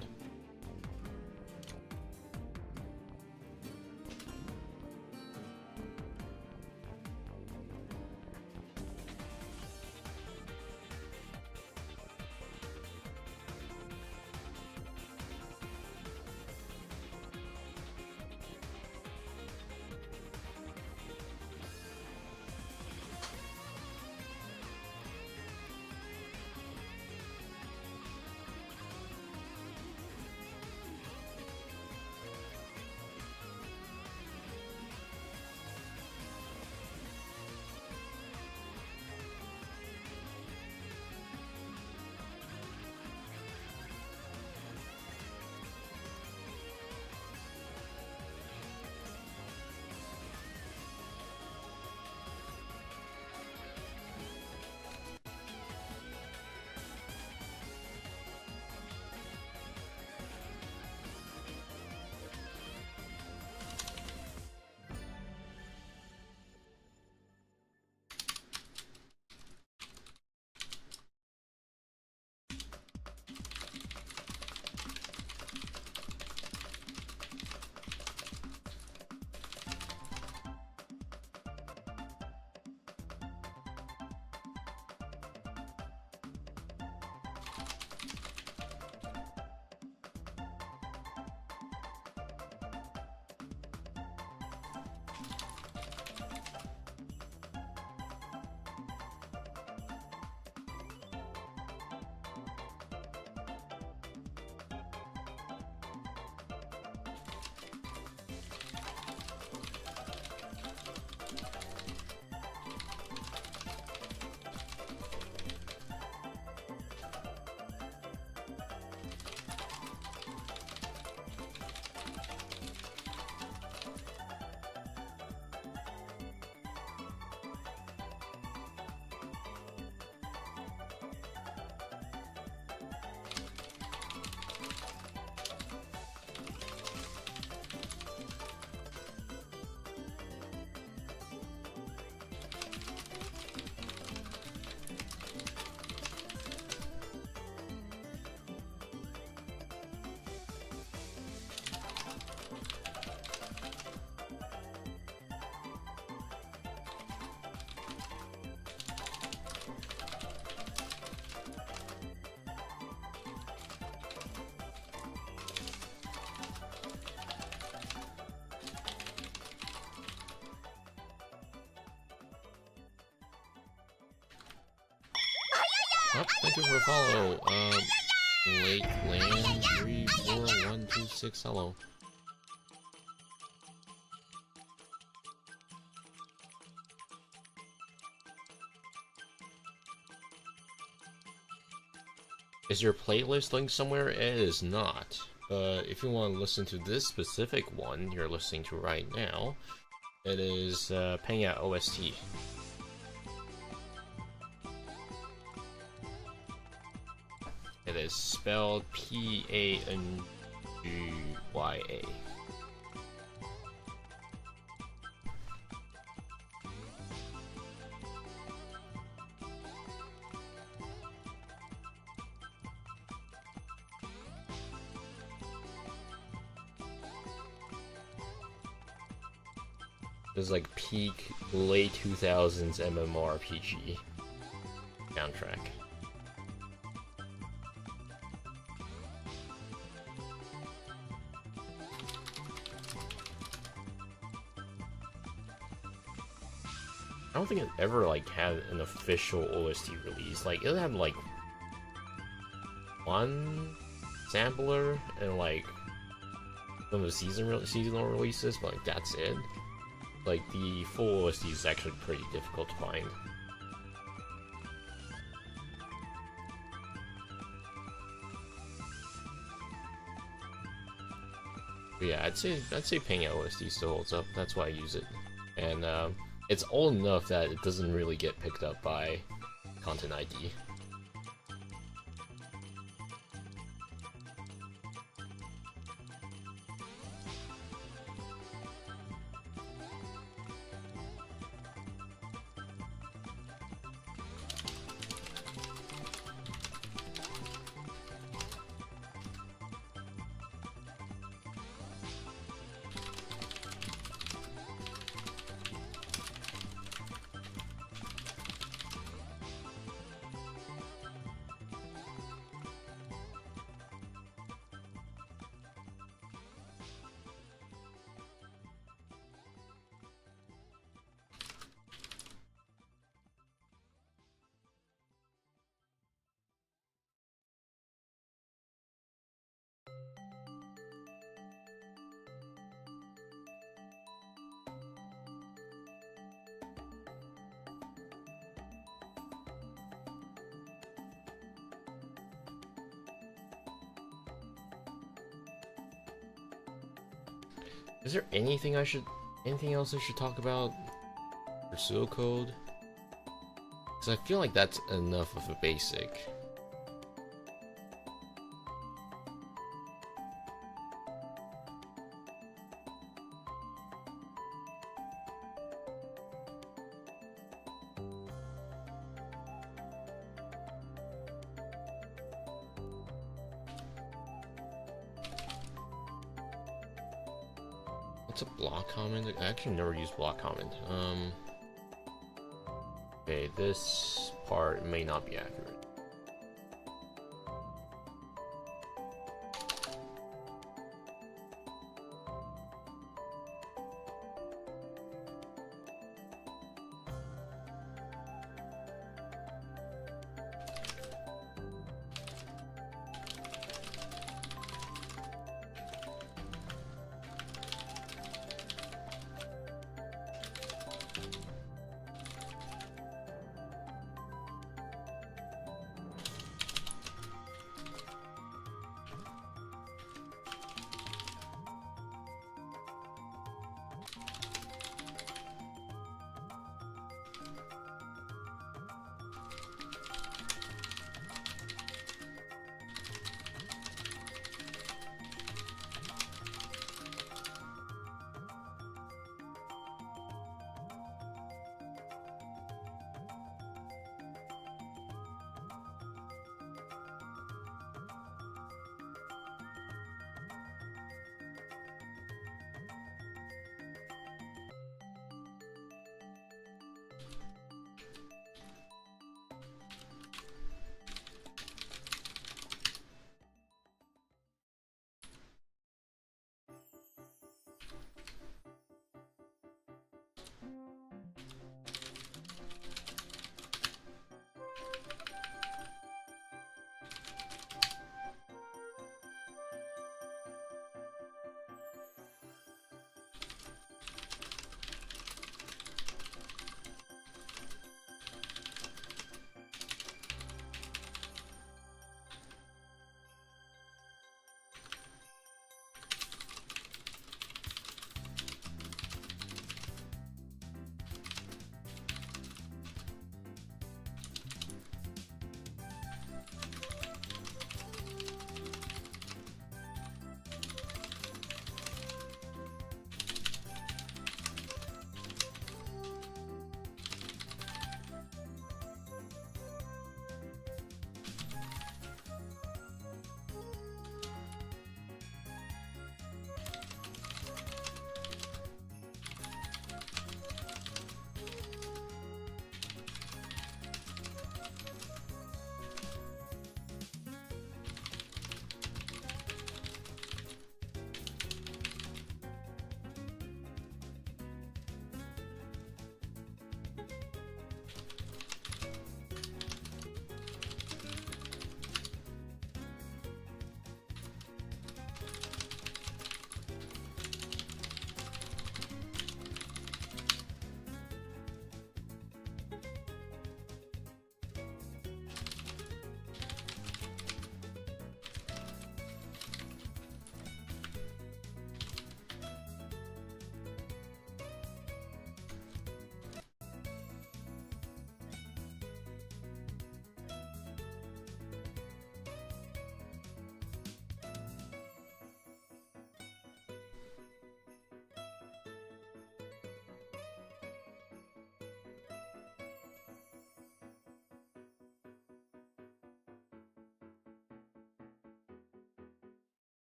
Oh, thank you for the follow. Lake Land 34126. Hello. Is your playlist linked somewhere? It is not. But if you want to listen to this specific one you're listening to right now, it is Penya OST. It is spelled P-A-N-G-Y-A. It's like peak late 2000s MMORPG soundtrack. I don't think it ever like had an official OST release. Like it had like one sampler and like some of the seasonal releases, but like that's it. Like the full OST is actually pretty difficult to find. But yeah, I'd say Ping OST still holds up. That's why I use it, and it's old enough that it doesn't really get picked up by Content ID. Is there anything else I should talk about for pseudocode? Because I feel like that's enough of a basic. What's a block comment? I actually never used block comment. Okay, this part may not be accurate.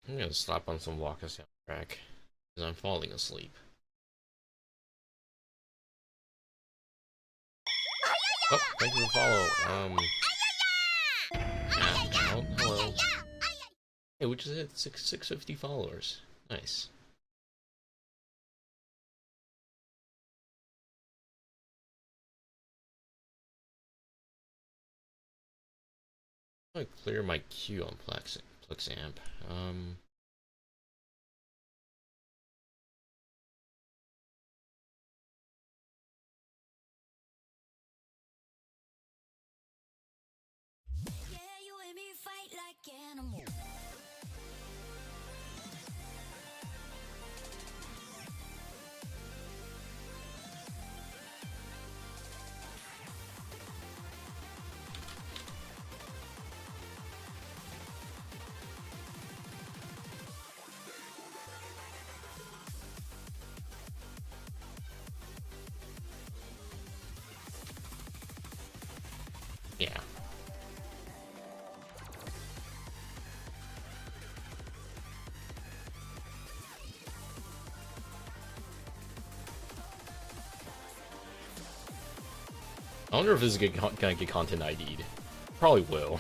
I'm gonna stop on some Waka soundtrack because I'm falling asleep. Oh, thank you for follow. Hello. Hey, we just hit 650 followers. Nice. I'm gonna clear my queue on Plexamp. Yeah. I wonder if this is gonna get content ID'd. Probably will.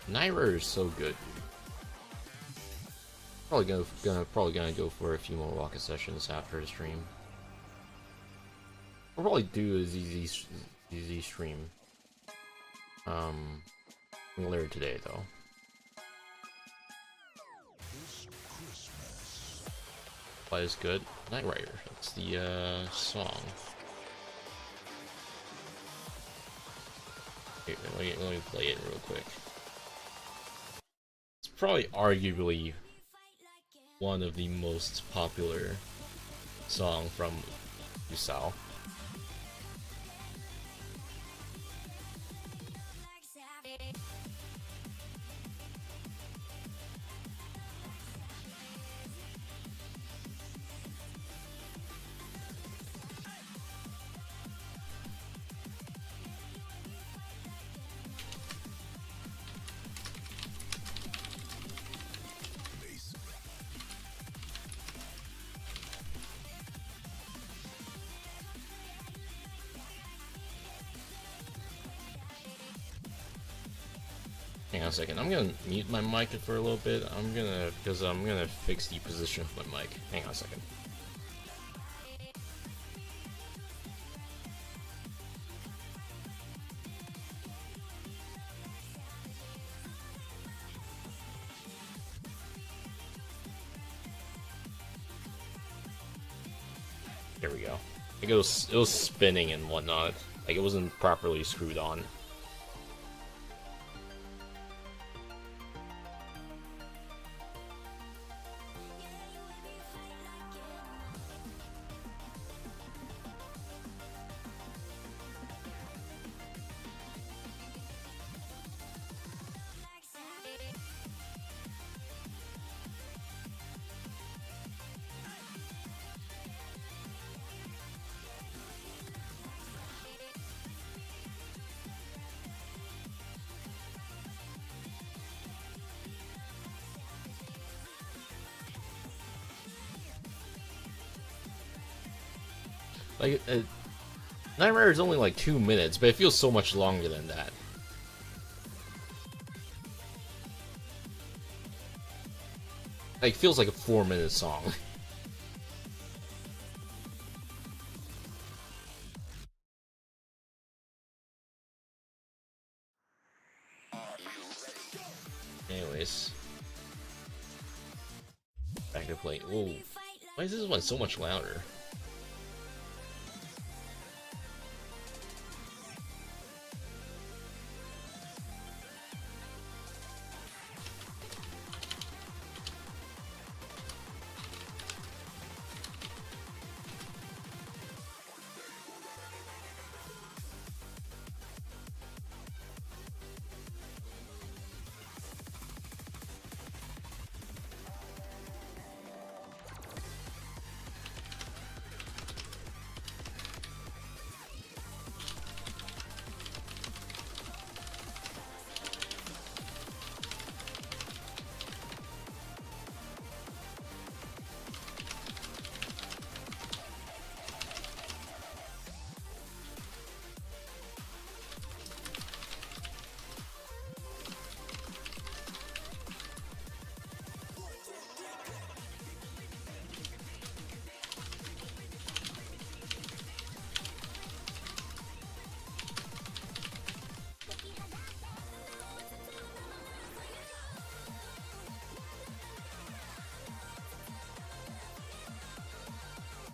Naira is so good. Probably gonna go for a few more Waka sessions after the stream. We'll probably do a ZZ stream. Later today though. What is good? Night Rider. That's the song. Here, let me play it real quick. It's probably arguably one of the most popular song from Usao. Hang on a second, I'm gonna mute my mic for a little bit. Because I'm gonna fix the position of my mic. Hang on a second. There we go. Like it was spinning and whatnot. Like it wasn't properly screwed on. Like, Nightmare is only like 2 minutes, but it feels so much longer than that. Like, it feels like a 4-minute song. Anyways. Back to play. Ooh. Why is this one so much louder?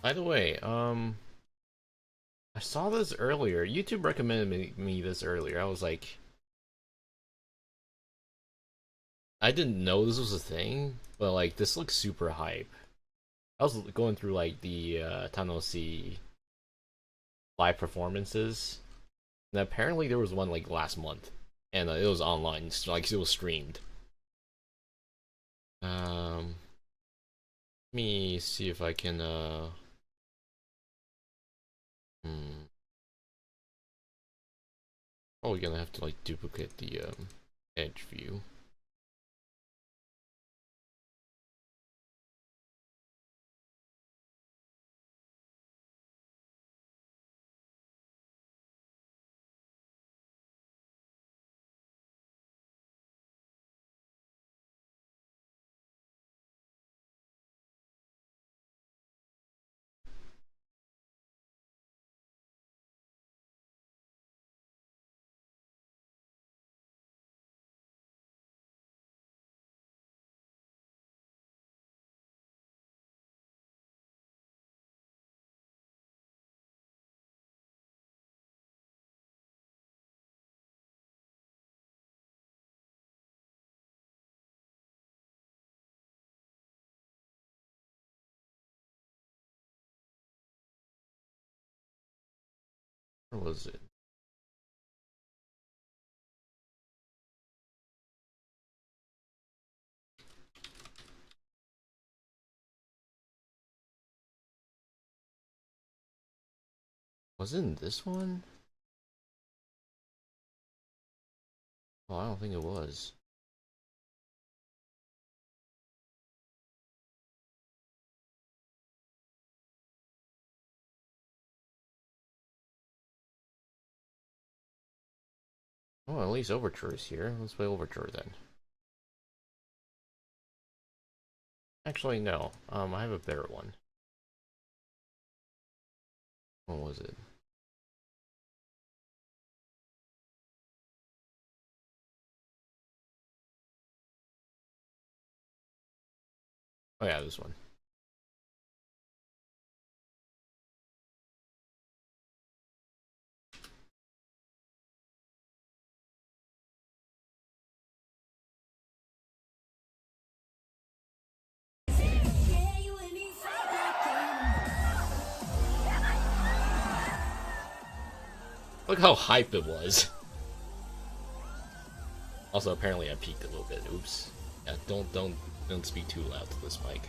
By the way, I saw this earlier. YouTube recommended me this earlier. I was like, I didn't know this was a thing, but like, this looks super hype. I was going through like the Tanosi live performances, and apparently there was one like last month, and it was online, like it was streamed. Let me see if I can Probably gonna have to like duplicate the edge view. Where was it? Was it in this one? Oh, I don't think it was. Oh, at least Overture is here. Let's play Overture then. Actually, no. I have a better one. What was it? Oh yeah, this one. Look how hype it was. Also, apparently I peaked a little bit. Oops. Yeah, don't speak too loud to this mic.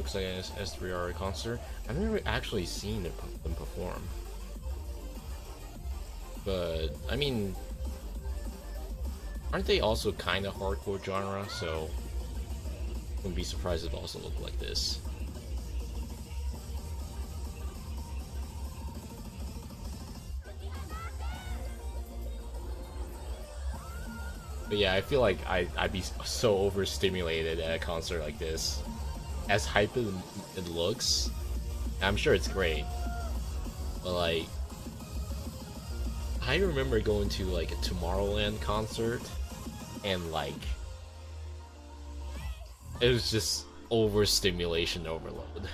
looks like an S3R concert. I've never actually seen them perform. But, I mean, aren't they also kind of hardcore genre, so wouldn't be surprised if it also looked like this. But yeah, I feel like I'd be so overstimulated at a concert like this. As hype as it looks, I'm sure it's great. But like, I remember going to like a Tomorrowland concert, and like, it was just overstimulation overload.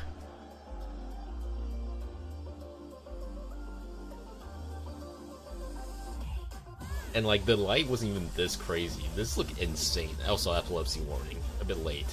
And like the light wasn't even this crazy. This looked insane. Also, epilepsy warning. A bit late.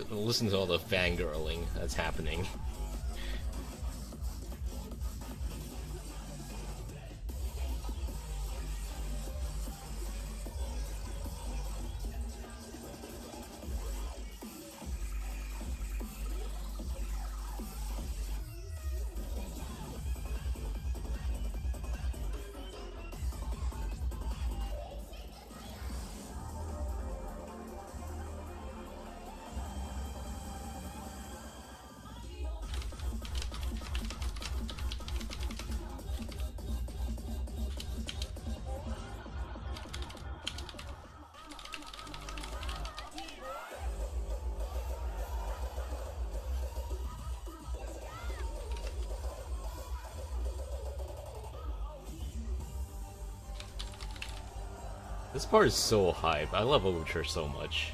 Listen to all the fangirling that's happening. This part is so hype. I love Overture so much.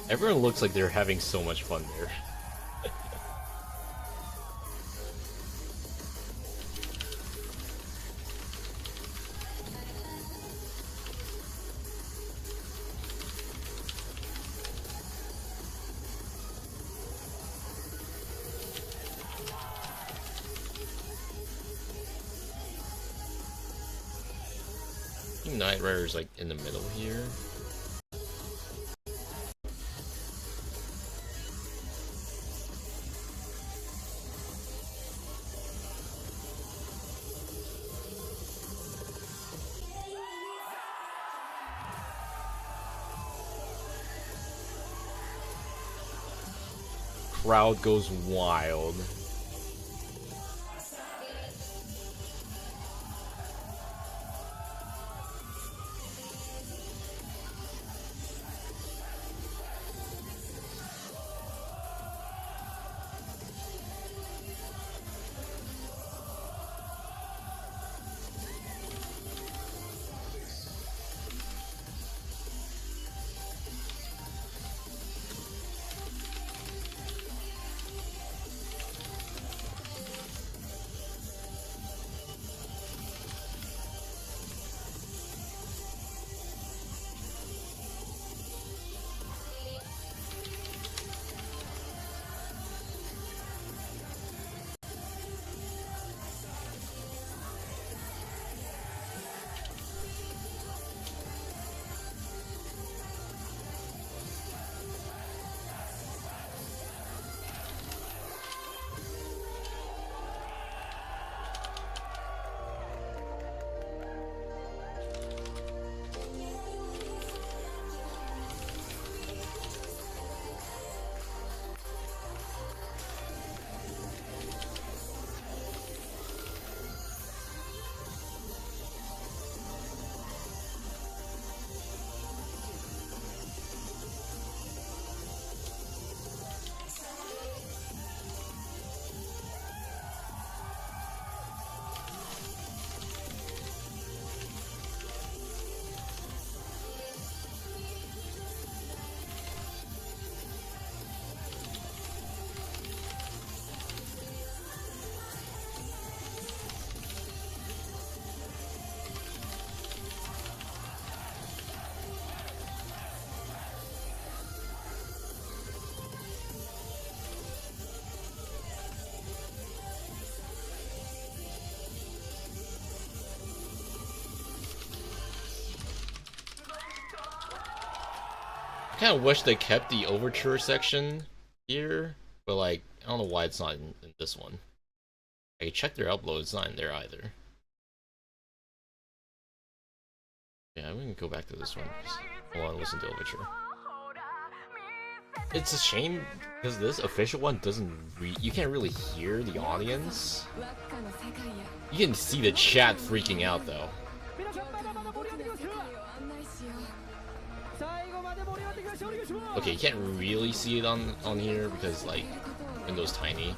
Everyone looks like they're having so much fun there. I think Knight Rider's like in the middle here. Crowd goes wild. I kind of wish they kept the overture section here, but like, I don't know why it's not in this one. I checked their upload, it's not in there either. Yeah, we can go back to this one. Hold on, listen to overture. It's a shame because this official one doesn't you can't really hear the audience. You can see the chat freaking out though. Okay, you can't really see it on here because like window's tiny.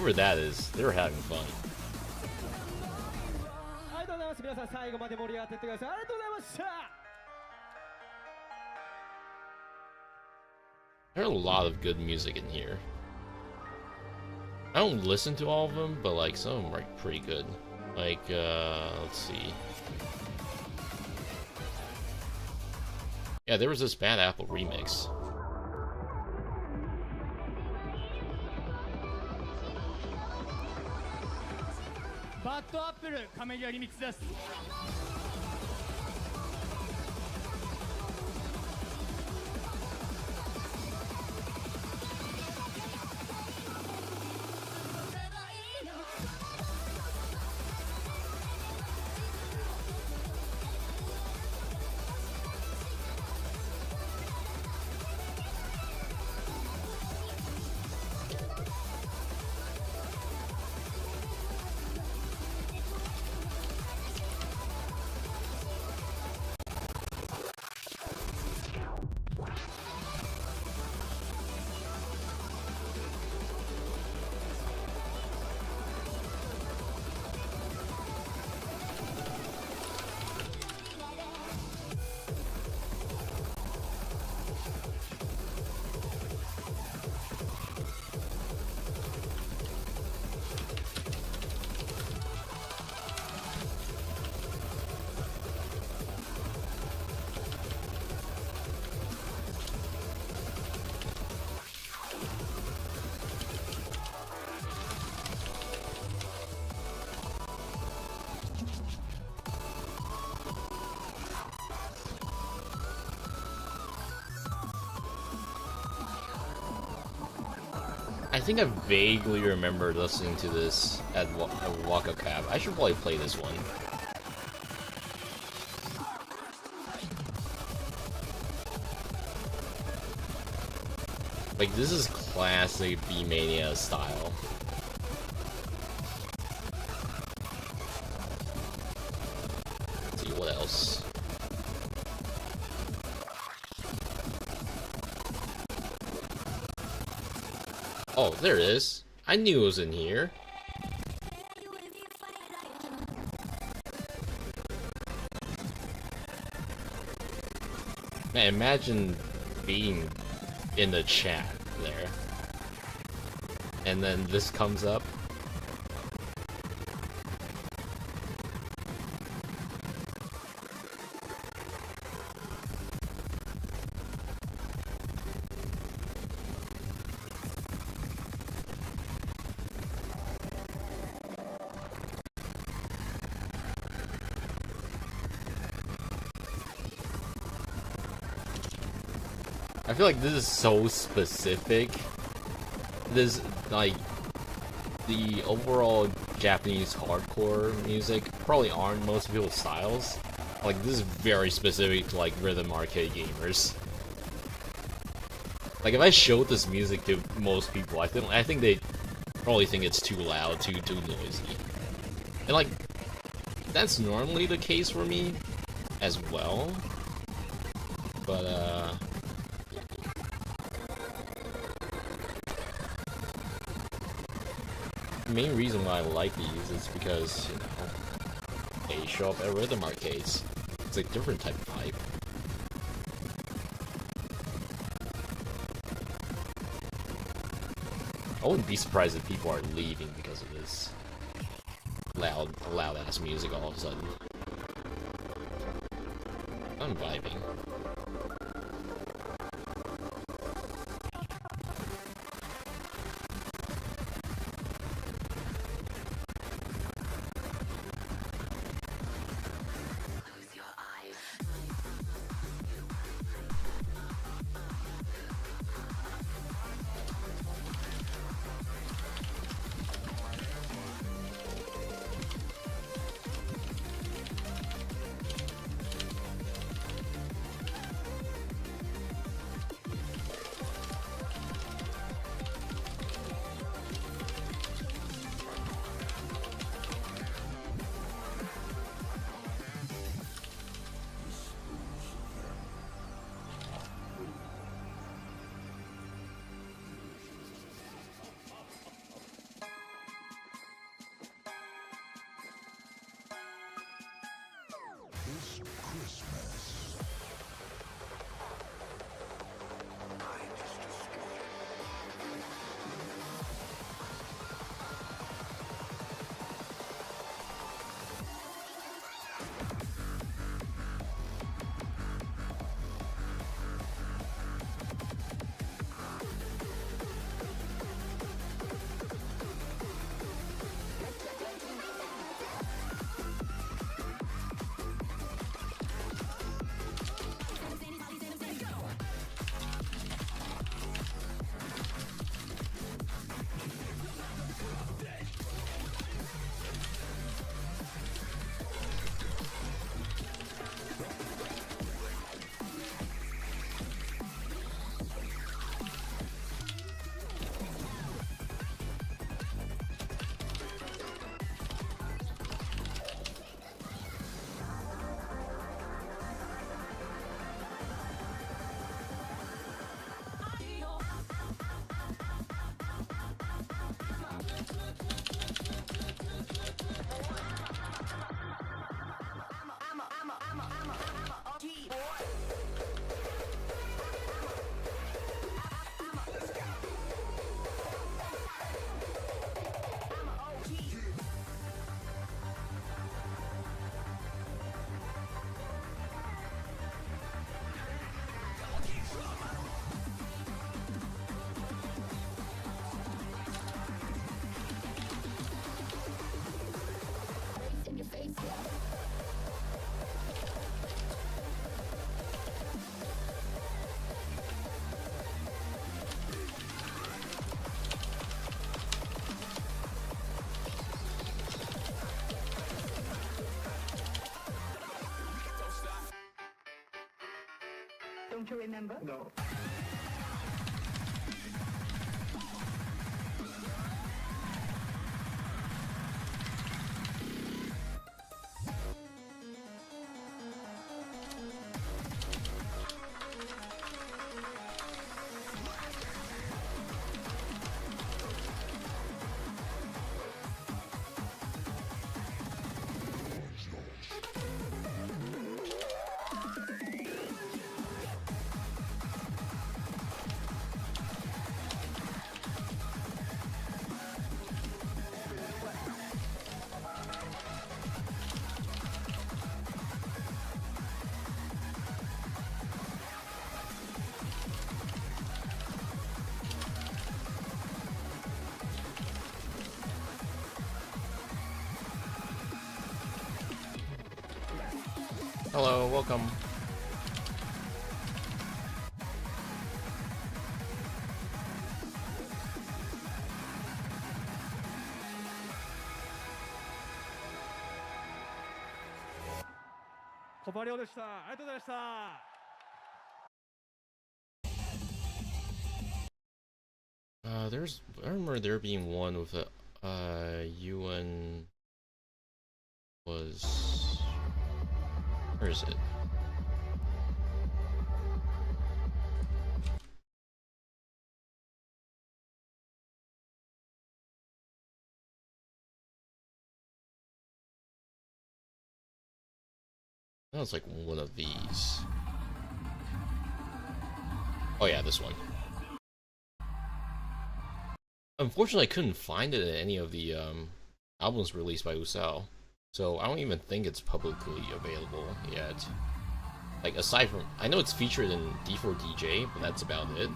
whoever that is, they're having fun. There are a lot of good music in here. I don't listen to all of them, but like some of them are pretty good. Like, let's see. Yeah, there was this Bad Apple remix. I think I vaguely remember listening to this at Waka Cab. I should probably play this one. Like, this is classic B-Mania style. Let's see, what else? Oh, there it is. I knew it was in here. Man, imagine being in the chat there. And then this comes up. I feel like this is so specific. This, like, the overall Japanese hardcore music probably aren't most people's styles. Like, this is very specific to, like, rhythm arcade gamers. Like, if I showed this music to most people, I think they probably think it's too loud, too noisy. And, like, that's normally the case for me as well. But, the main reason why I like these is because, you know, they show up at rhythm arcades. It's a different type of hype. I wouldn't be surprised if people are leaving because of this loud ass music all of a sudden. I'm vibing. Don't you remember? No. Hello, welcome. I remember there being one with a UN was, where is it? That was like one of these. Oh yeah, this one. Unfortunately, I couldn't find it in any of the albums released by Usao, so I don't even think it's publicly available yet. Like, aside from, I know it's featured in D4DJ, but that's about it.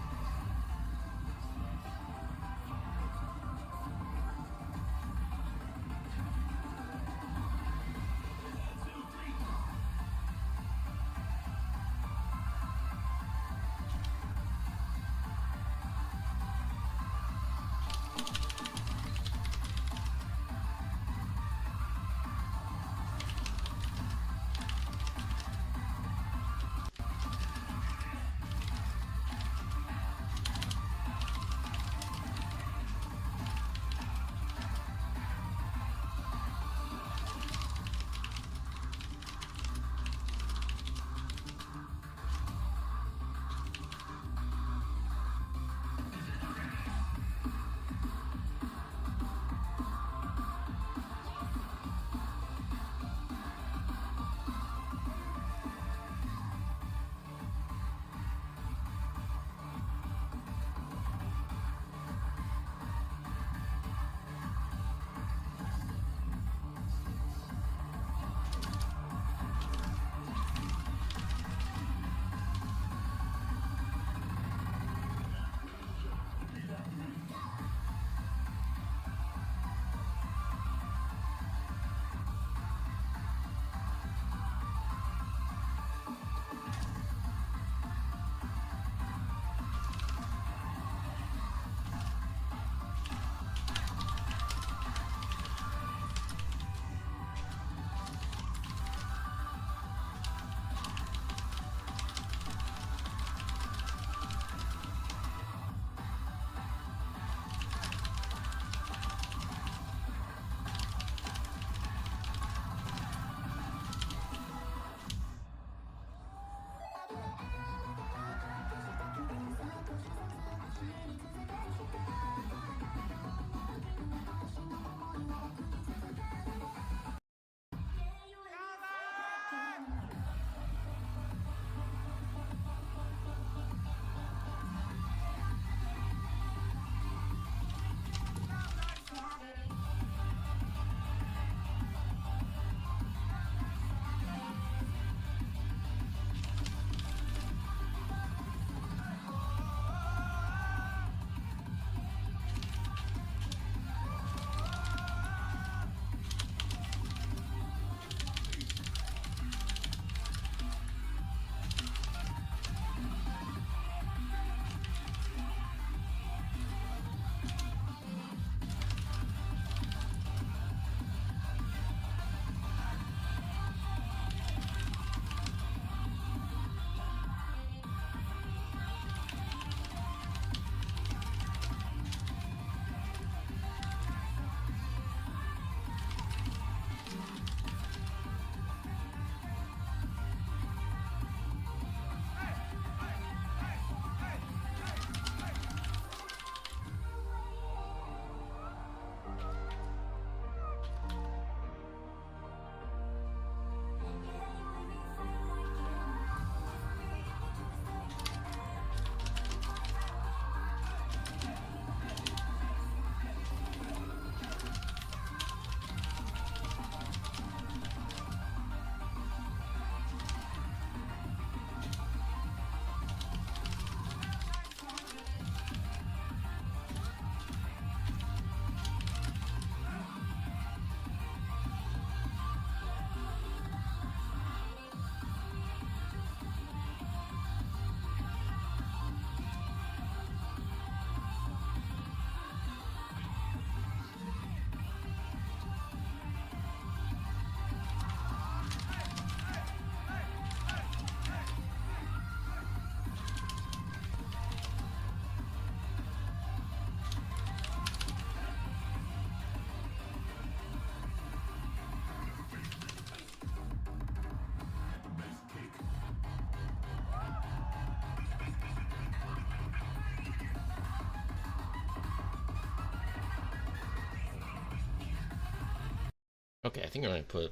Okay, I think I'm gonna put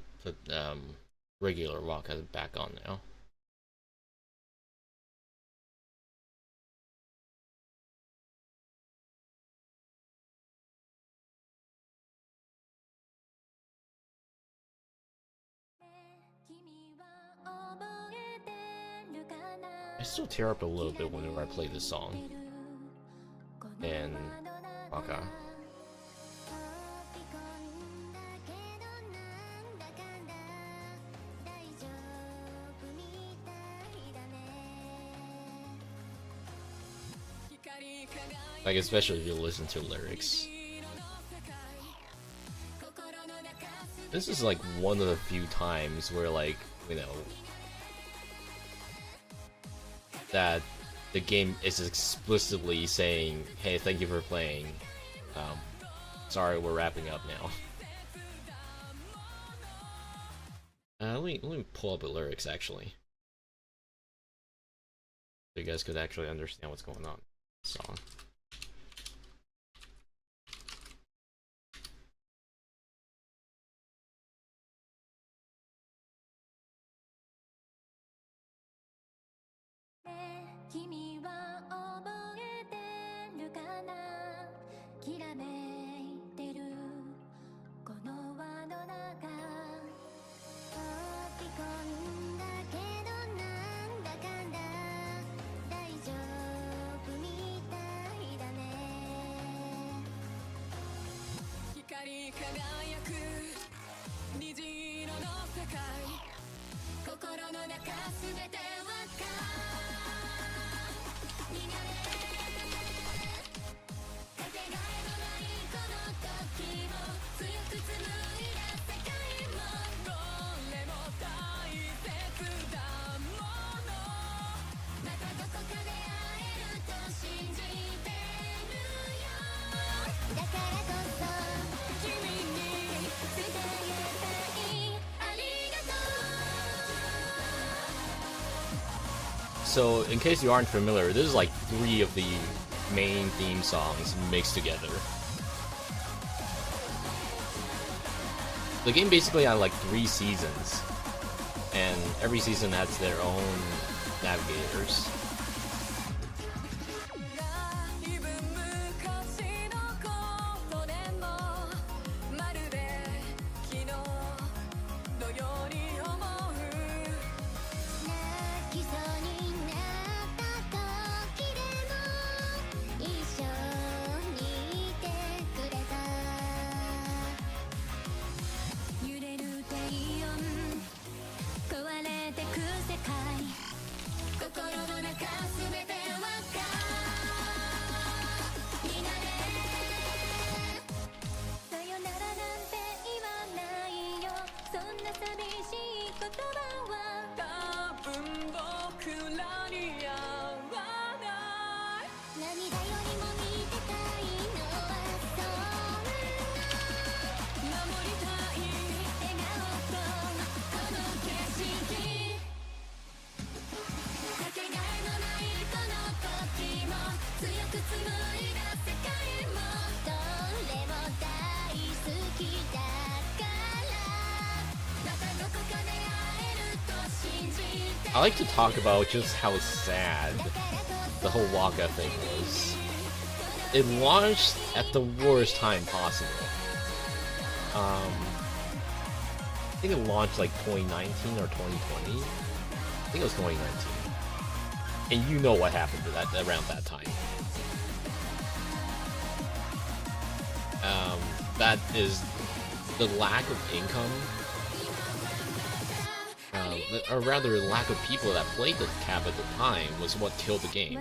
regular rock back on now. I still tear up a little bit whenever I play this song. And okay. Like, especially if you listen to lyrics. This is like one of the few times where, like, you know, that the game is explicitly saying, hey, thank you for playing. Sorry, we're wrapping up now. Let me pull up the lyrics, actually. So you guys could actually understand what's going on in the song. So, in case you aren't familiar, this is like 3 of the main theme songs mixed together. The game basically had like 3 seasons, and every season has their own navigators. I like to talk about just how sad the whole Waka thing was. It launched at the worst time possible. I think it launched like 2019 or 2020. I think it was 2019. And you know what happened to that around that time. That is the lack of income, or rather, the lack of people that played the cap at the time was what killed the game.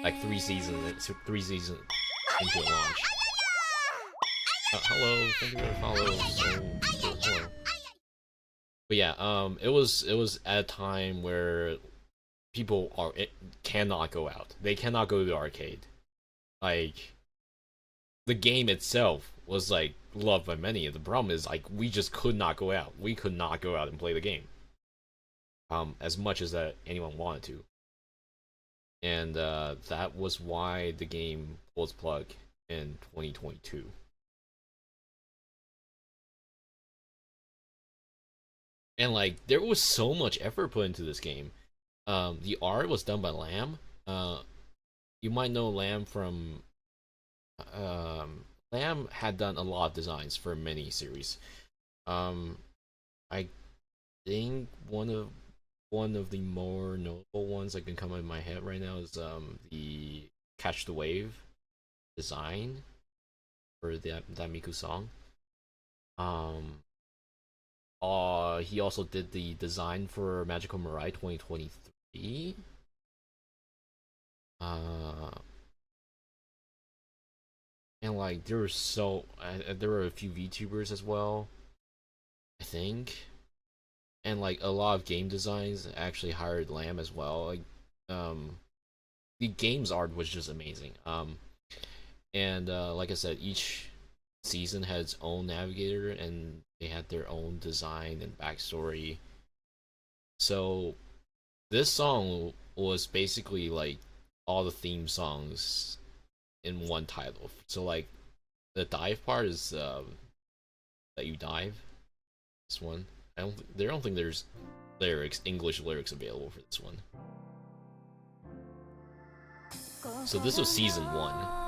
Like 3 seasons into launch. Hello, thank you for the follow. Hello. But yeah, it was at a time where people cannot go out. They cannot go to the arcade. Like, the game itself was like loved by many. The problem is, like, we just could not go out. We could not go out and play the game. As much as that anyone wanted to. And that was why the game pulled its plug in 2022. And like there was so much effort put into this game. The art was done by Lamb. You might know Lamb from Lamb had done a lot of designs for many series. I think one of the more notable ones that can come in my head right now is the Catch the Wave design for that Miku song. Um, he also did the design for Magical Mirai 2023. And like there were a few VTubers as well, I think, and like a lot of game designs actually hired Lamb as well. Like, the game's art was just amazing. And like I said, each season had its own navigator, and they had their own design and backstory. So this song was basically like all the theme songs in one title. So like the dive part is that you dive. This one, I don't think there's English lyrics available for this one. So this was season 1.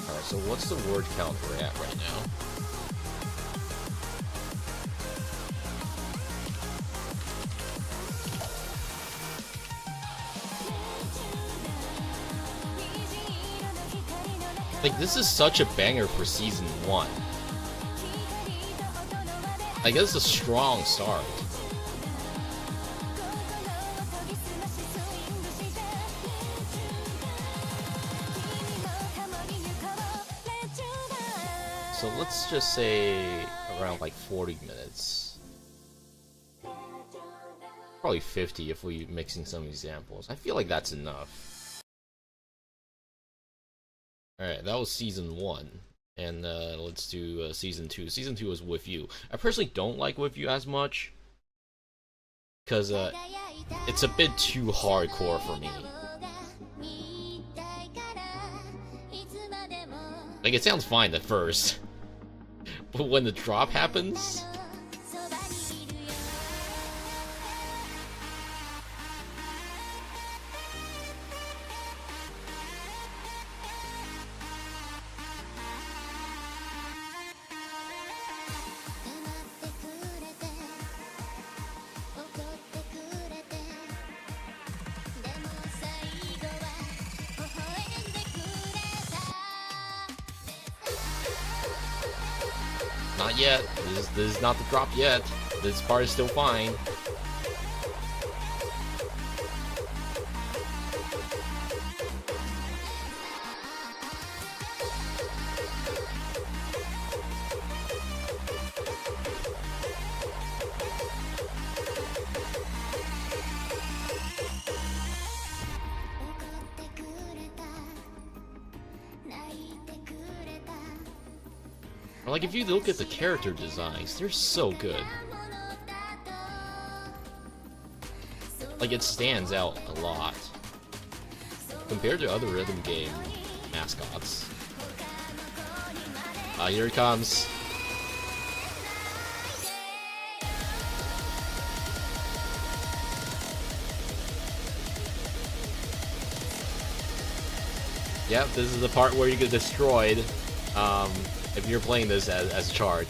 Alright, so what's the word count we're at right now? Like, this is such a banger for season 1. I guess a strong start. So let's just say around like 40 minutes. Probably 50 if we mixing some examples. I feel like that's enough. Alright, that was season 1. And let's do season 2. Season 2 is With You. I personally don't like With You as much, because it's a bit too hardcore for me. Like, it sounds fine at first, but when the drop happens... Not yet. This is not the drop yet. This part is still fine. Like, if you look at the character designs, they're so good. Like, it stands out a lot compared to other rhythm game mascots. Here it comes. Yep, this is the part where you get destroyed if you're playing this as chart.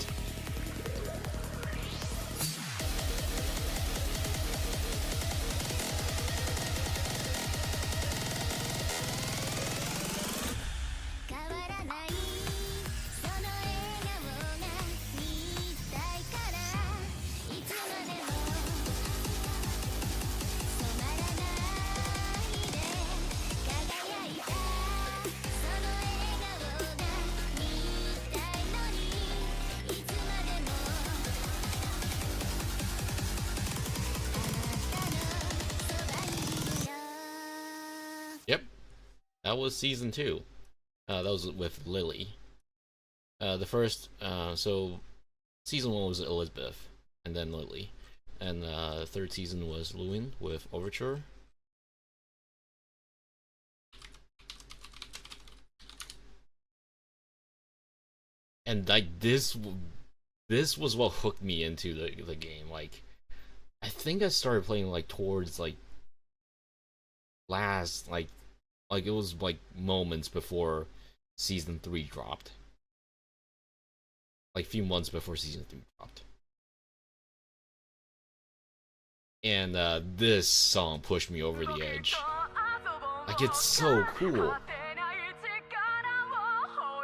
Yep, that was season 2. That was with Lily. The first, so season 1 was Elizabeth, and then Lily, and the third season was Lewin with Overture. And like this was what hooked me into the game. Like, I think I started playing like towards like last like it was like moments before season 3 dropped, like a few months before season 3 dropped, and this song pushed me over the edge. Like, it's so cool,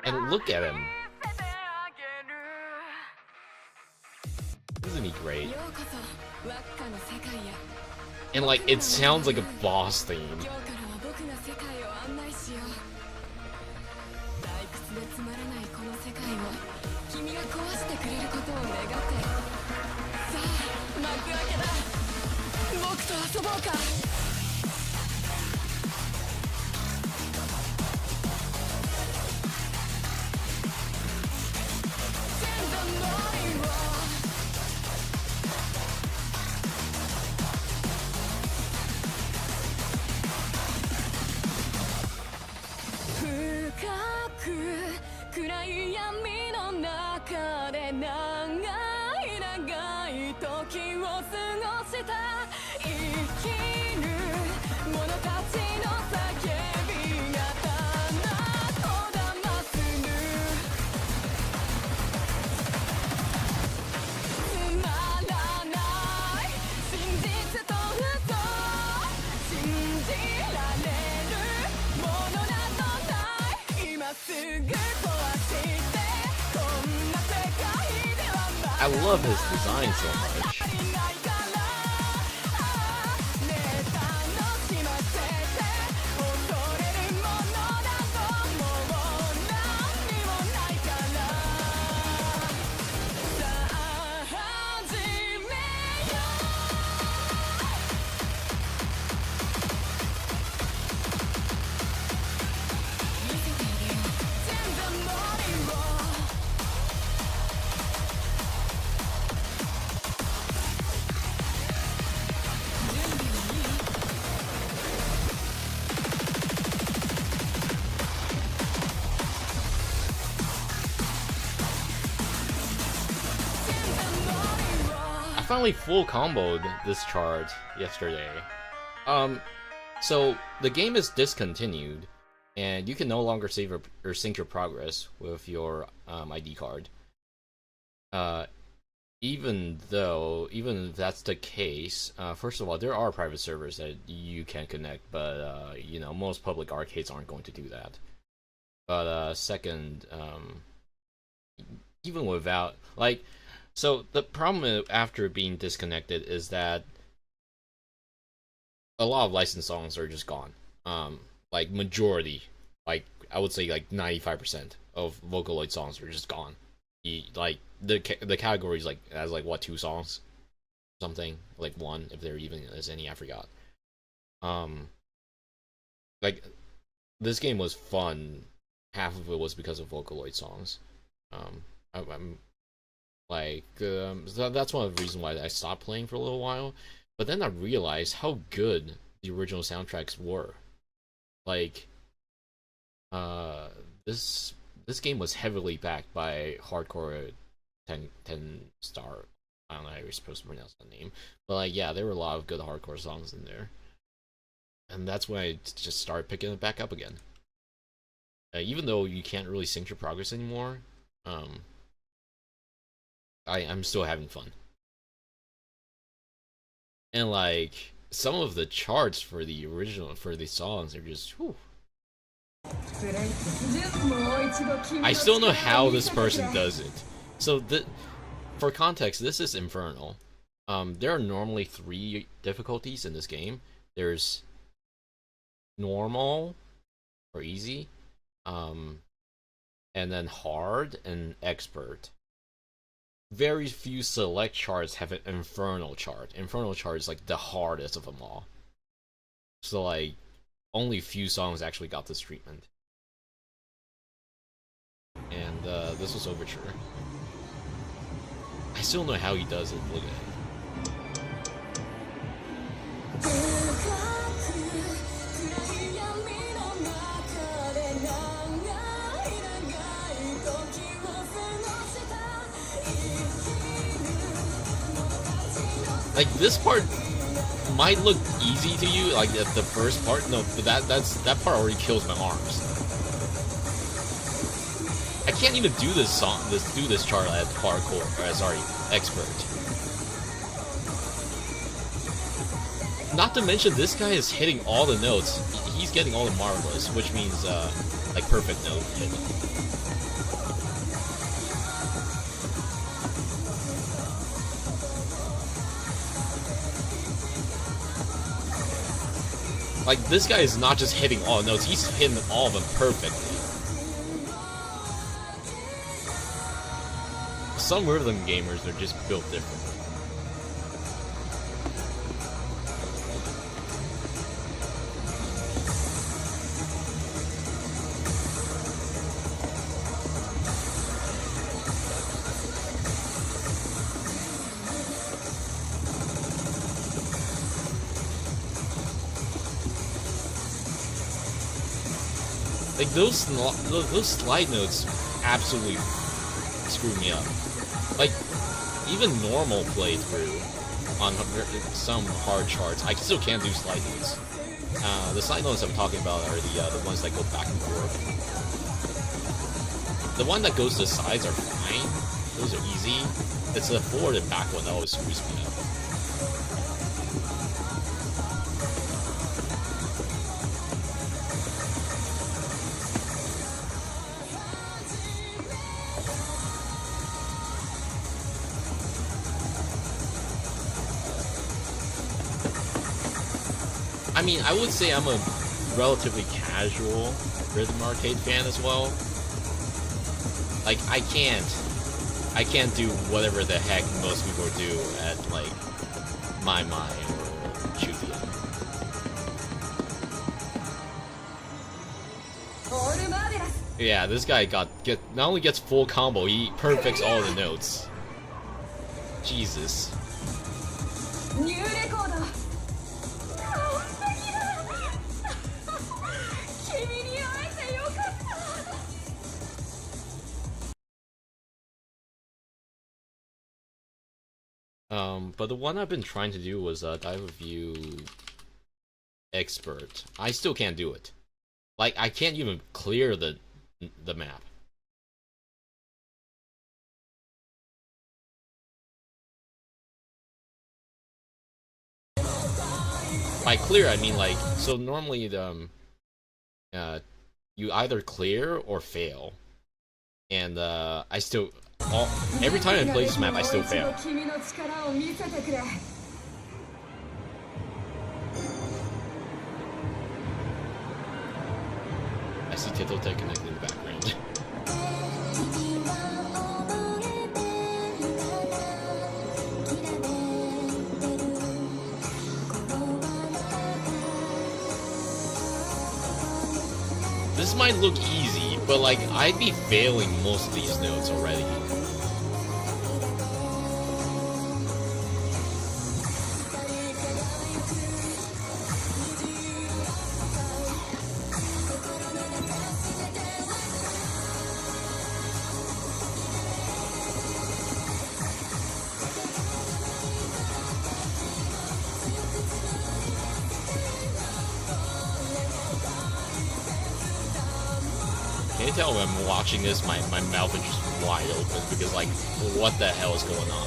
and look at him. Isn't he great? And like, it sounds like a boss theme. I love his design so much. I finally full comboed this chart yesterday. So the game is discontinued, and you can no longer save or sync your progress with your ID card. Even if that's the case, first of all, there are private servers that you can connect, but you know, most public arcades aren't going to do that. But second, even without, like, so the problem after being disconnected is that a lot of licensed songs are just gone. Like, majority, like I would say like 95% of Vocaloid songs are just gone. Like the categories like has like what, 2 songs, something like 1 if there even is any. I forgot. Like, this game was fun. Half of it was because of Vocaloid songs. I'm like, that's one of the reasons why I stopped playing for a little while. But then I realized how good the original soundtracks were. Like, this game was heavily backed by hardcore 10 star. I don't know how you're supposed to pronounce that name, but like, yeah, there were a lot of good hardcore songs in there, and that's when I just started picking it back up again. Even though you can't really sync your progress anymore, um, I'm still having fun. And like some of the charts for the songs are just whew. I still know how this person does it. So for context, this is Infernal. There are normally 3 difficulties in this game. There's normal or easy, and then hard and expert. Very few select charts have an Infernal chart. Infernal chart is like the hardest of them all. So like, only few songs actually got this treatment. And this was Overture. I still know how he does it. Look at it. Like this part might look easy to you, like at the first part. No, but that part already kills my arms. I can't even do this chart at hardcore. Sorry, expert. Not to mention, this guy is hitting all the notes. He's getting all the marvelous, which means like perfect note hit. Like, this guy is not just hitting all notes, he's hitting all of them perfectly. Some rhythm gamers are just built differently. Like those slide notes absolutely screw me up. Like even normal playthrough on some hard charts, I still can't do slide notes. The slide notes I'm talking about are the ones that go back and forth. The one that goes to the sides are fine; those are easy. It's the forward and back one that always screws me up. I mean, I would say I'm a relatively casual rhythm arcade fan as well. Like, I can't do whatever the heck most people do at, like, My or Chutia. Yeah, this guy not only gets full combo, he perfects all the notes. Jesus. But the one I've been trying to do was Dive View Expert. I still can't do it. Like, I can't even clear the map. By clear, I mean like, so normally the you either clear or fail, and I still. Every time I play this map, I still fail. I see Titotech connected in the background. This might look easy, but like, I'd be failing most of these notes already. tell when I'm watching this, my mouth is just wide open because like, what the hell is going on?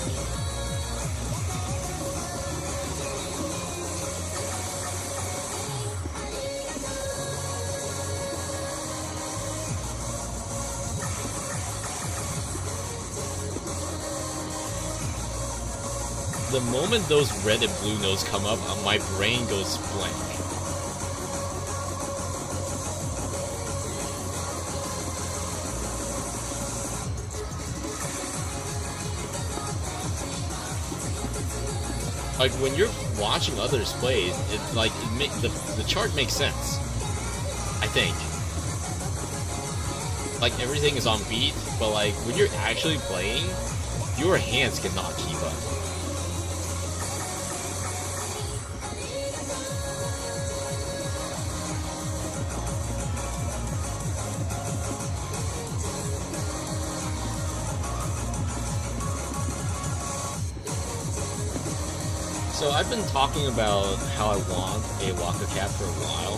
The moment those red and blue notes come up, my brain goes blank. Like when you're watching others play, the chart makes sense. I think. Like everything is on beat, but like when you're actually playing, your hands cannot keep up. So I've been talking about how I want a Waka Cap for a while.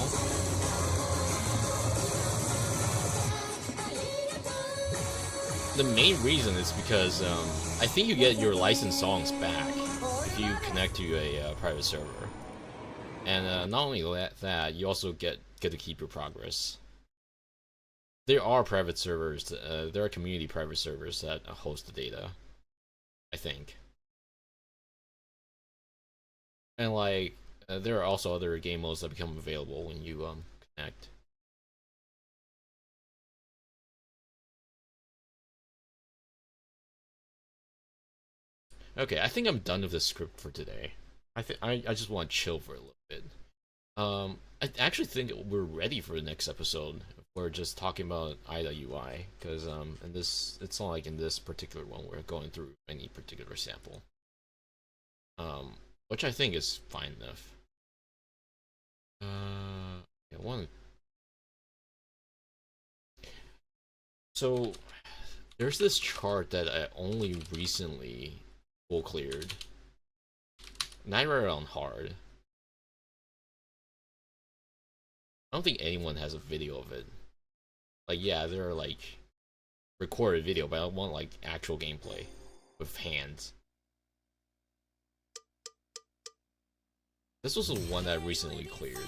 The main reason is because I think you get your licensed songs back if you connect to a private server. And not only that, you also get to keep your progress. There are private servers, there are community private servers that host the data, I think. And like, there are also other game modes that become available when you connect. Okay, I think I'm done with the script for today. I just want to chill for a little bit. I actually think we're ready for the next episode. We're just talking about IDA/UI because in this, it's not like in this particular one we're going through any particular sample. Which I think is fine enough. Yeah, one. So there's this chart that I only recently full cleared. Night Rider on hard. I don't think anyone has a video of it. Like, yeah, there are like recorded video, but I want like actual gameplay with hands. This was the one that I recently cleared.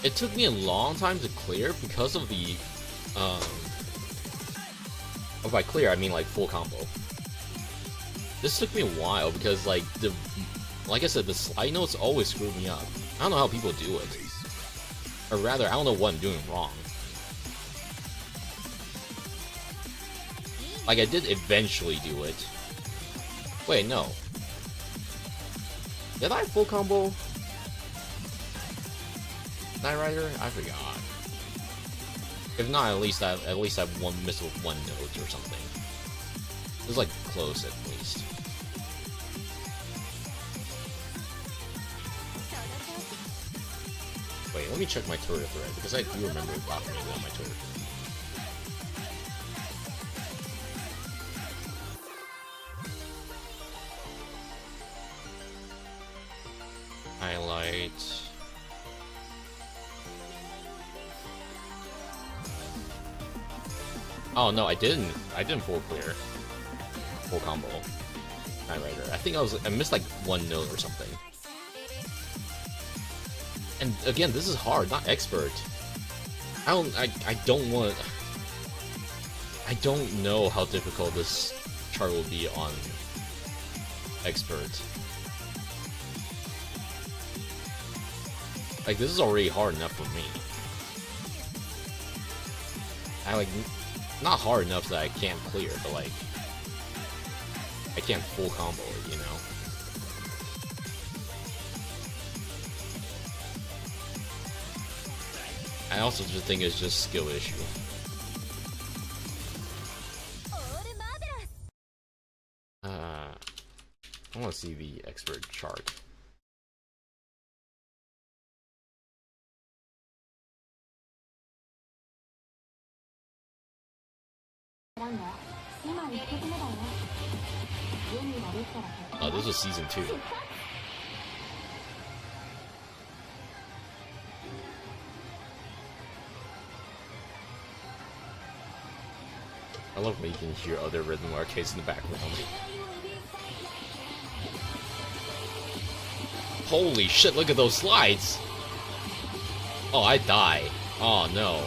It took me a long time to clear because of the, by clear I mean like full combo. This took me a while because like like I said, the slide notes always screw me up. I don't know how people do it. Or rather, I don't know what I'm doing wrong. Like, I did eventually do it. Wait, no. Did I full combo Knight Rider? I forgot. If not, at least I missed with one note or something. It was like close at least. Wait, let me check my Twitter thread, because I do remember documenting it on my Twitter thread. Highlight. Oh no, I didn't full clear. Full combo. Knight Rider. I think I missed like one note or something. And again, this is hard, not expert. I don't know how difficult this chart will be on expert. Like, this is already hard enough for me. Not hard enough that I can't clear, but like, I can't full combo it, you know? I also just think it's just skill issue. I want to see the expert chart. Oh, this was season 2. I love when you can hear other rhythm arcades in the background. Holy shit, look at those slides! Oh, I die. Oh no.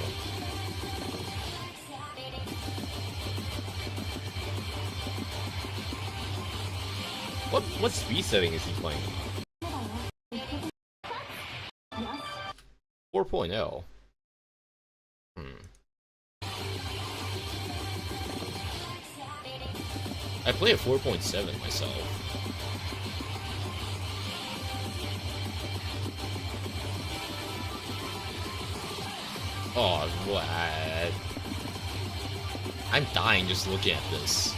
What speed setting is he playing? 4.0. I play at 4.7 myself. Oh, what? I'm dying just looking at this.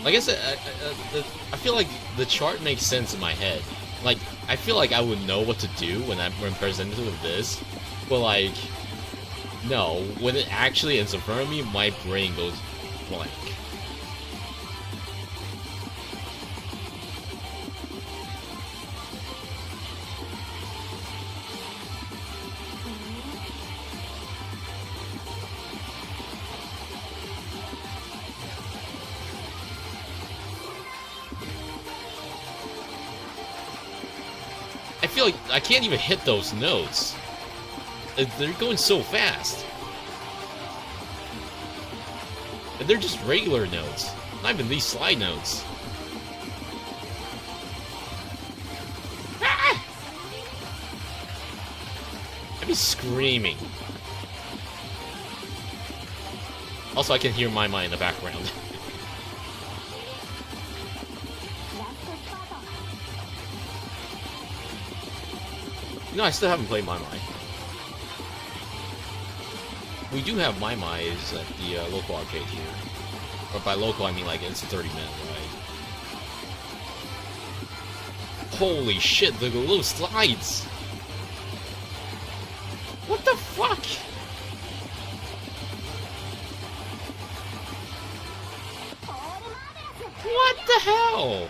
Like I said, I feel like the chart makes sense in my head. Like, I feel like I would know what to do when presented with this, but like, no, when it actually ends in front of me, my brain goes blank. I feel like I can't even hit those notes. They're going so fast. And they're just regular notes. Not even these slide notes. Ah! I'd be screaming. Also, I can hear my mind in the background. No, I still haven't played My Mai. We do have My Mai's at the local arcade here. Or by local, I mean like it's a 30-minute ride. Holy shit, the little slides! What the fuck? What the hell?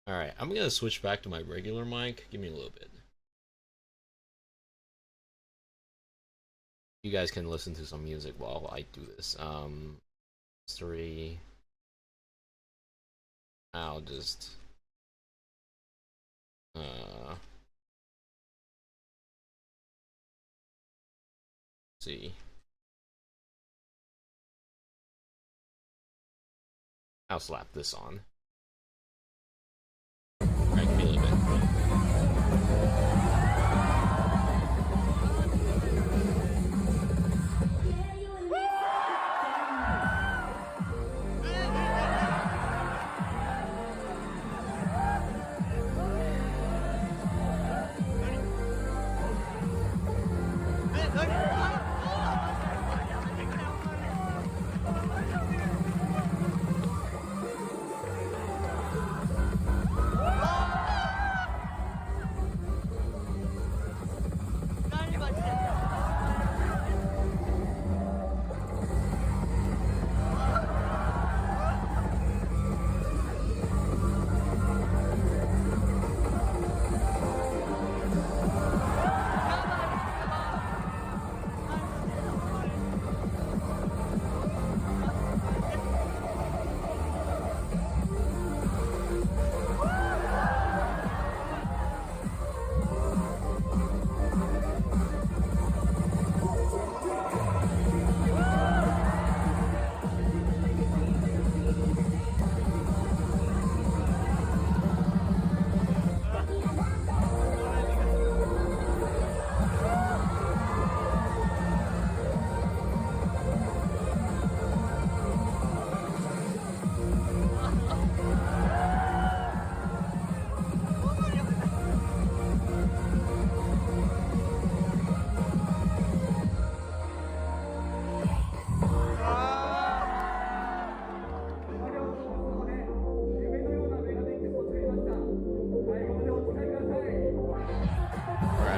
Alright, I'm gonna switch back to my regular mic. Give me a little bit. You guys can listen to some music while I do this. History. I'll just... see. I'll slap this on. Alright, give me a little bit.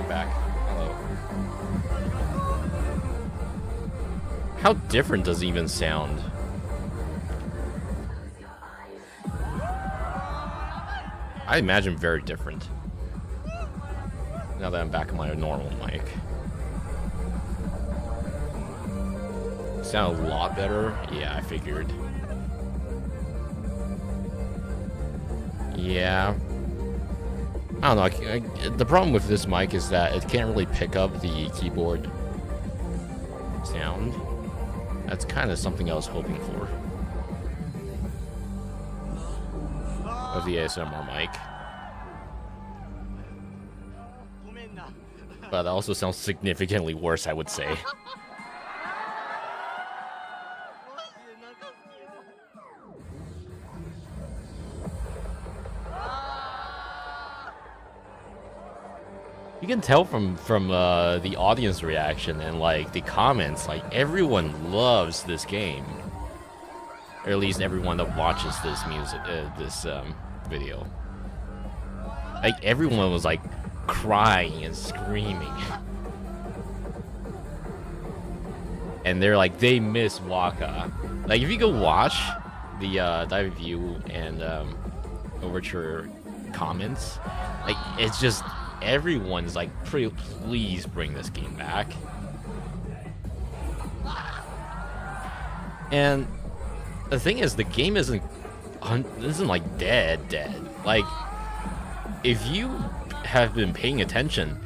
I'm back. Hello. How different does it even sound? I imagine very different. Now that I'm back on my normal mic. Sound a lot better? Yeah, I figured. Yeah. I don't know. The problem with this mic is that it can't really pick up the keyboard sound. That's kind of something I was hoping for. Of the ASMR mic. But that also sounds significantly worse, I would say. You can tell from the audience reaction and like the comments, like everyone loves this game, or at least everyone that watches this video. Like everyone was like crying and screaming, and they're like they miss Waka. Like if you go watch the dive view and overture comments, like it's just. Everyone's like, please bring this game back. And the thing is, the game isn't like dead. Like, if you have been paying attention,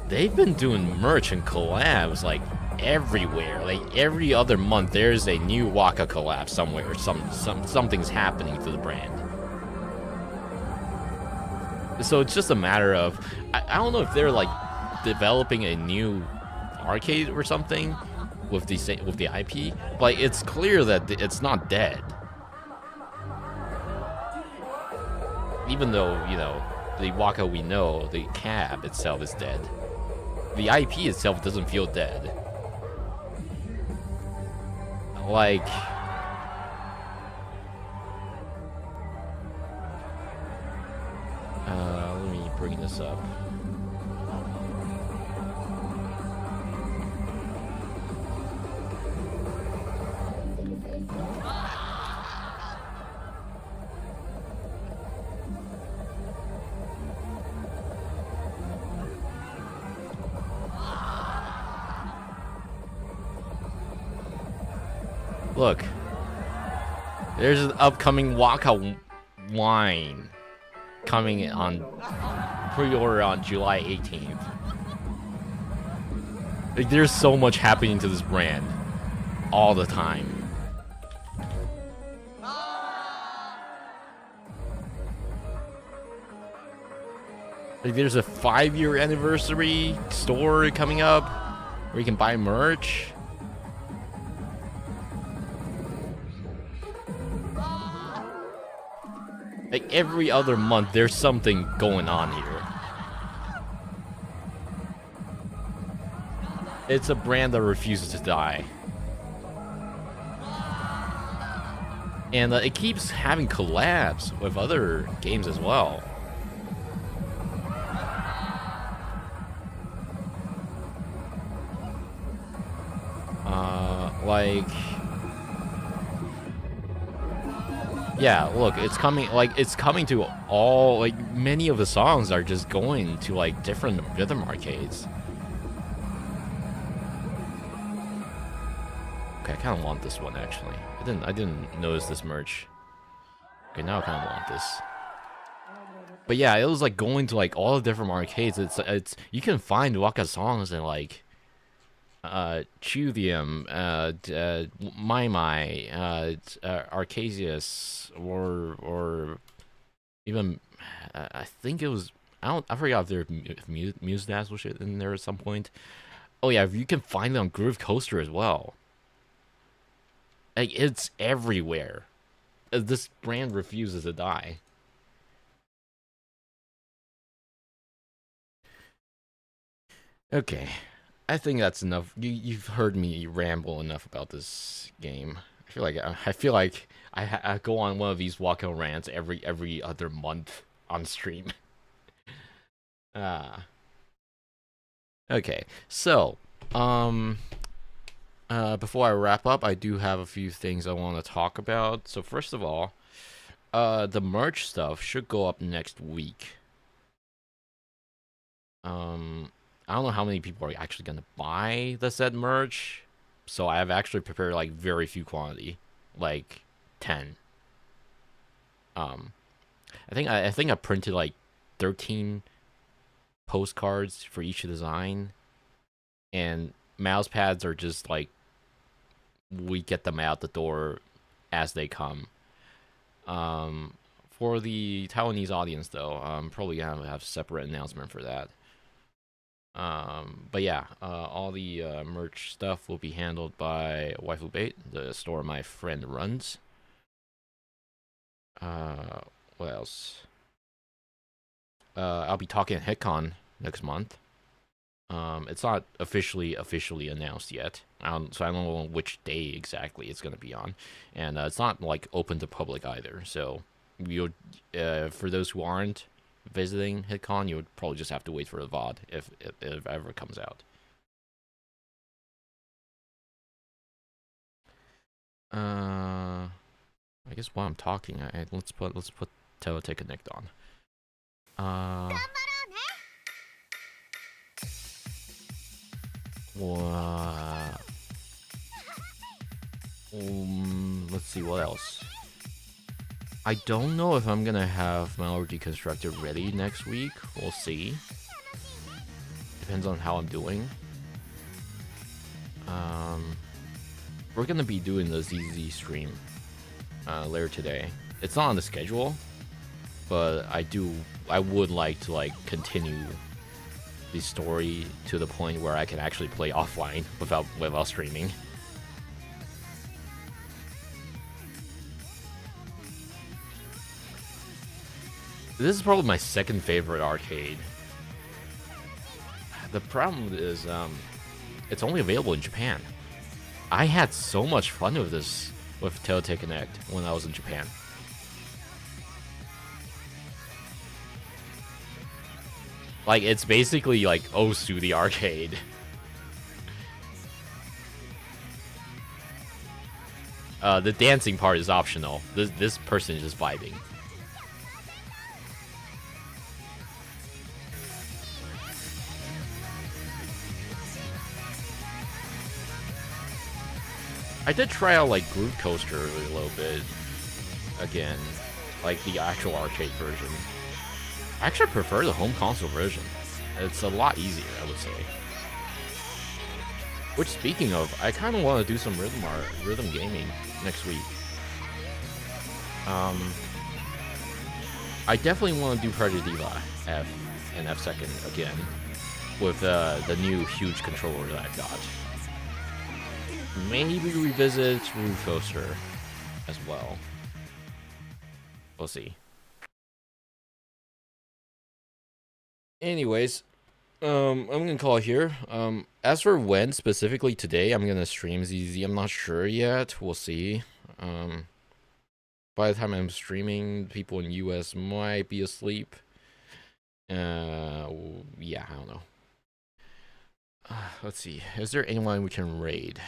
they've been doing merch and collabs like everywhere. Like every other month, there's a new Waka collab somewhere. Something's happening to the brand. So it's just a matter of, I don't know if they're like developing a new arcade or something with the IP, but it's clear that it's not dead. Even though, you know, the Waka we know, the cab itself is dead. The IP itself doesn't feel dead. Like... let me bring this up. Look, there's an upcoming Waka wine coming on pre-order on July 18th. Like, there's so much happening to this brand all the time. Like, there's a 5-year anniversary store coming up where you can buy merch. Like, every other month, there's something going on here. It's a brand that refuses to die. And it keeps having collabs with other games as well. Like... Yeah, look, it's coming, like, it's coming to all, like, many of the songs are just going to, like, different rhythm arcades. Okay, I kind of want this one, actually. I didn't notice this merch. Okay, now I kind of want this. But yeah, it was, like, going to, like, all the different arcades. It's, you can find Waka songs in, like, Chudium, Mai, Arcasius, or even, I think it was, I forgot if there Muse Dazzle shit in there at some point. Oh yeah, you can find it on Groove Coaster as well. Like, it's everywhere. This brand refuses to die. Okay. I think that's enough. You've heard me ramble enough about this game. I feel like I go on one of these Waka rants every other month on stream. Okay, so before I wrap up, I do have a few things I want to talk about. So first of all, the merch stuff should go up next week. I don't know how many people are actually gonna buy the said merch, so I have actually prepared like very few quantity, like 10. Um, I think I printed like 13 postcards for each design, and mouse pads are just like we get them out the door as they come. For the Taiwanese audience, though, I'm probably gonna have a separate announcement for that. But yeah, all the merch stuff will be handled by Waifu Bait, the store my friend runs. Uh, what else? I'll be talking at HitCon next month. It's not officially announced yet. So I don't know which day exactly it's gonna be on, and it's not like open to public either. So you, for those who aren't visiting HitCon, you would probably just have to wait for the VOD if it ever comes out. I guess while I'm talking, let's put Teletek Connect on. Wha- let's see what else. I don't know if I'm gonna have Malware Deconstructed ready next week. We'll see. Depends on how I'm doing. We're gonna be doing the ZZ stream later today. It's not on the schedule, but I would like to like continue the story to the point where I can actually play offline without streaming. This is probably my second favorite arcade. The problem is, it's only available in Japan. I had so much fun with this with Telltale Connect when I was in Japan. Like, it's basically like Osu the arcade. The dancing part is optional. This person is just vibing. I did try out like Groove Coaster a little bit again, like the actual arcade version. I actually prefer the home console version. It's a lot easier, I would say. Which, speaking of, I kind of want to do some rhythm gaming next week. I definitely want to do Project Diva F and F Second again with the new huge controller that I've got. Maybe revisit Groove Coaster as well. We'll see. Anyways, I'm gonna call it here. As for when specifically today, I'm gonna stream ZZ. I'm not sure yet. We'll see. By the time I'm streaming, people in US might be asleep. Yeah, I don't know. Let's see. Is there anyone we can raid?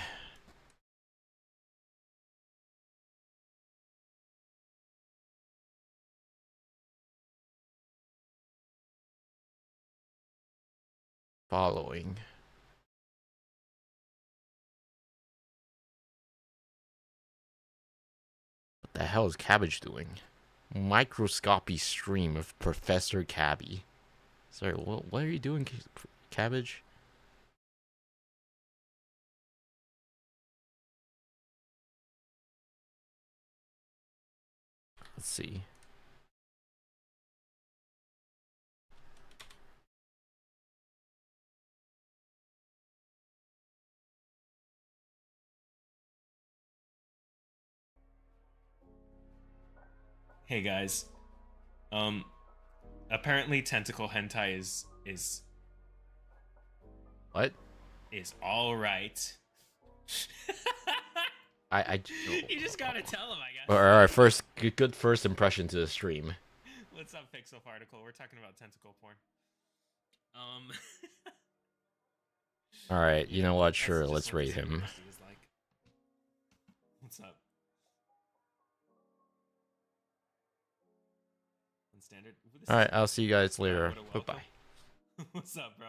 Following. What the hell is Cabbage doing? Microscopy stream of Professor Cabby. Sorry, what are you doing, Cabbage? Let's see. Hey guys. Apparently tentacle hentai is What? all right. I You just gotta tell him, I guess. All right, first good first impression to the stream. What's up, Pixel Particle? We're talking about tentacle porn. All right, you know what? That's Sure, just let's what the rate him. simplicity is like. What's up? On standard. Ooh, this All is right, I'll see you guys later. what a Bye welcome. bye. What's up, bro?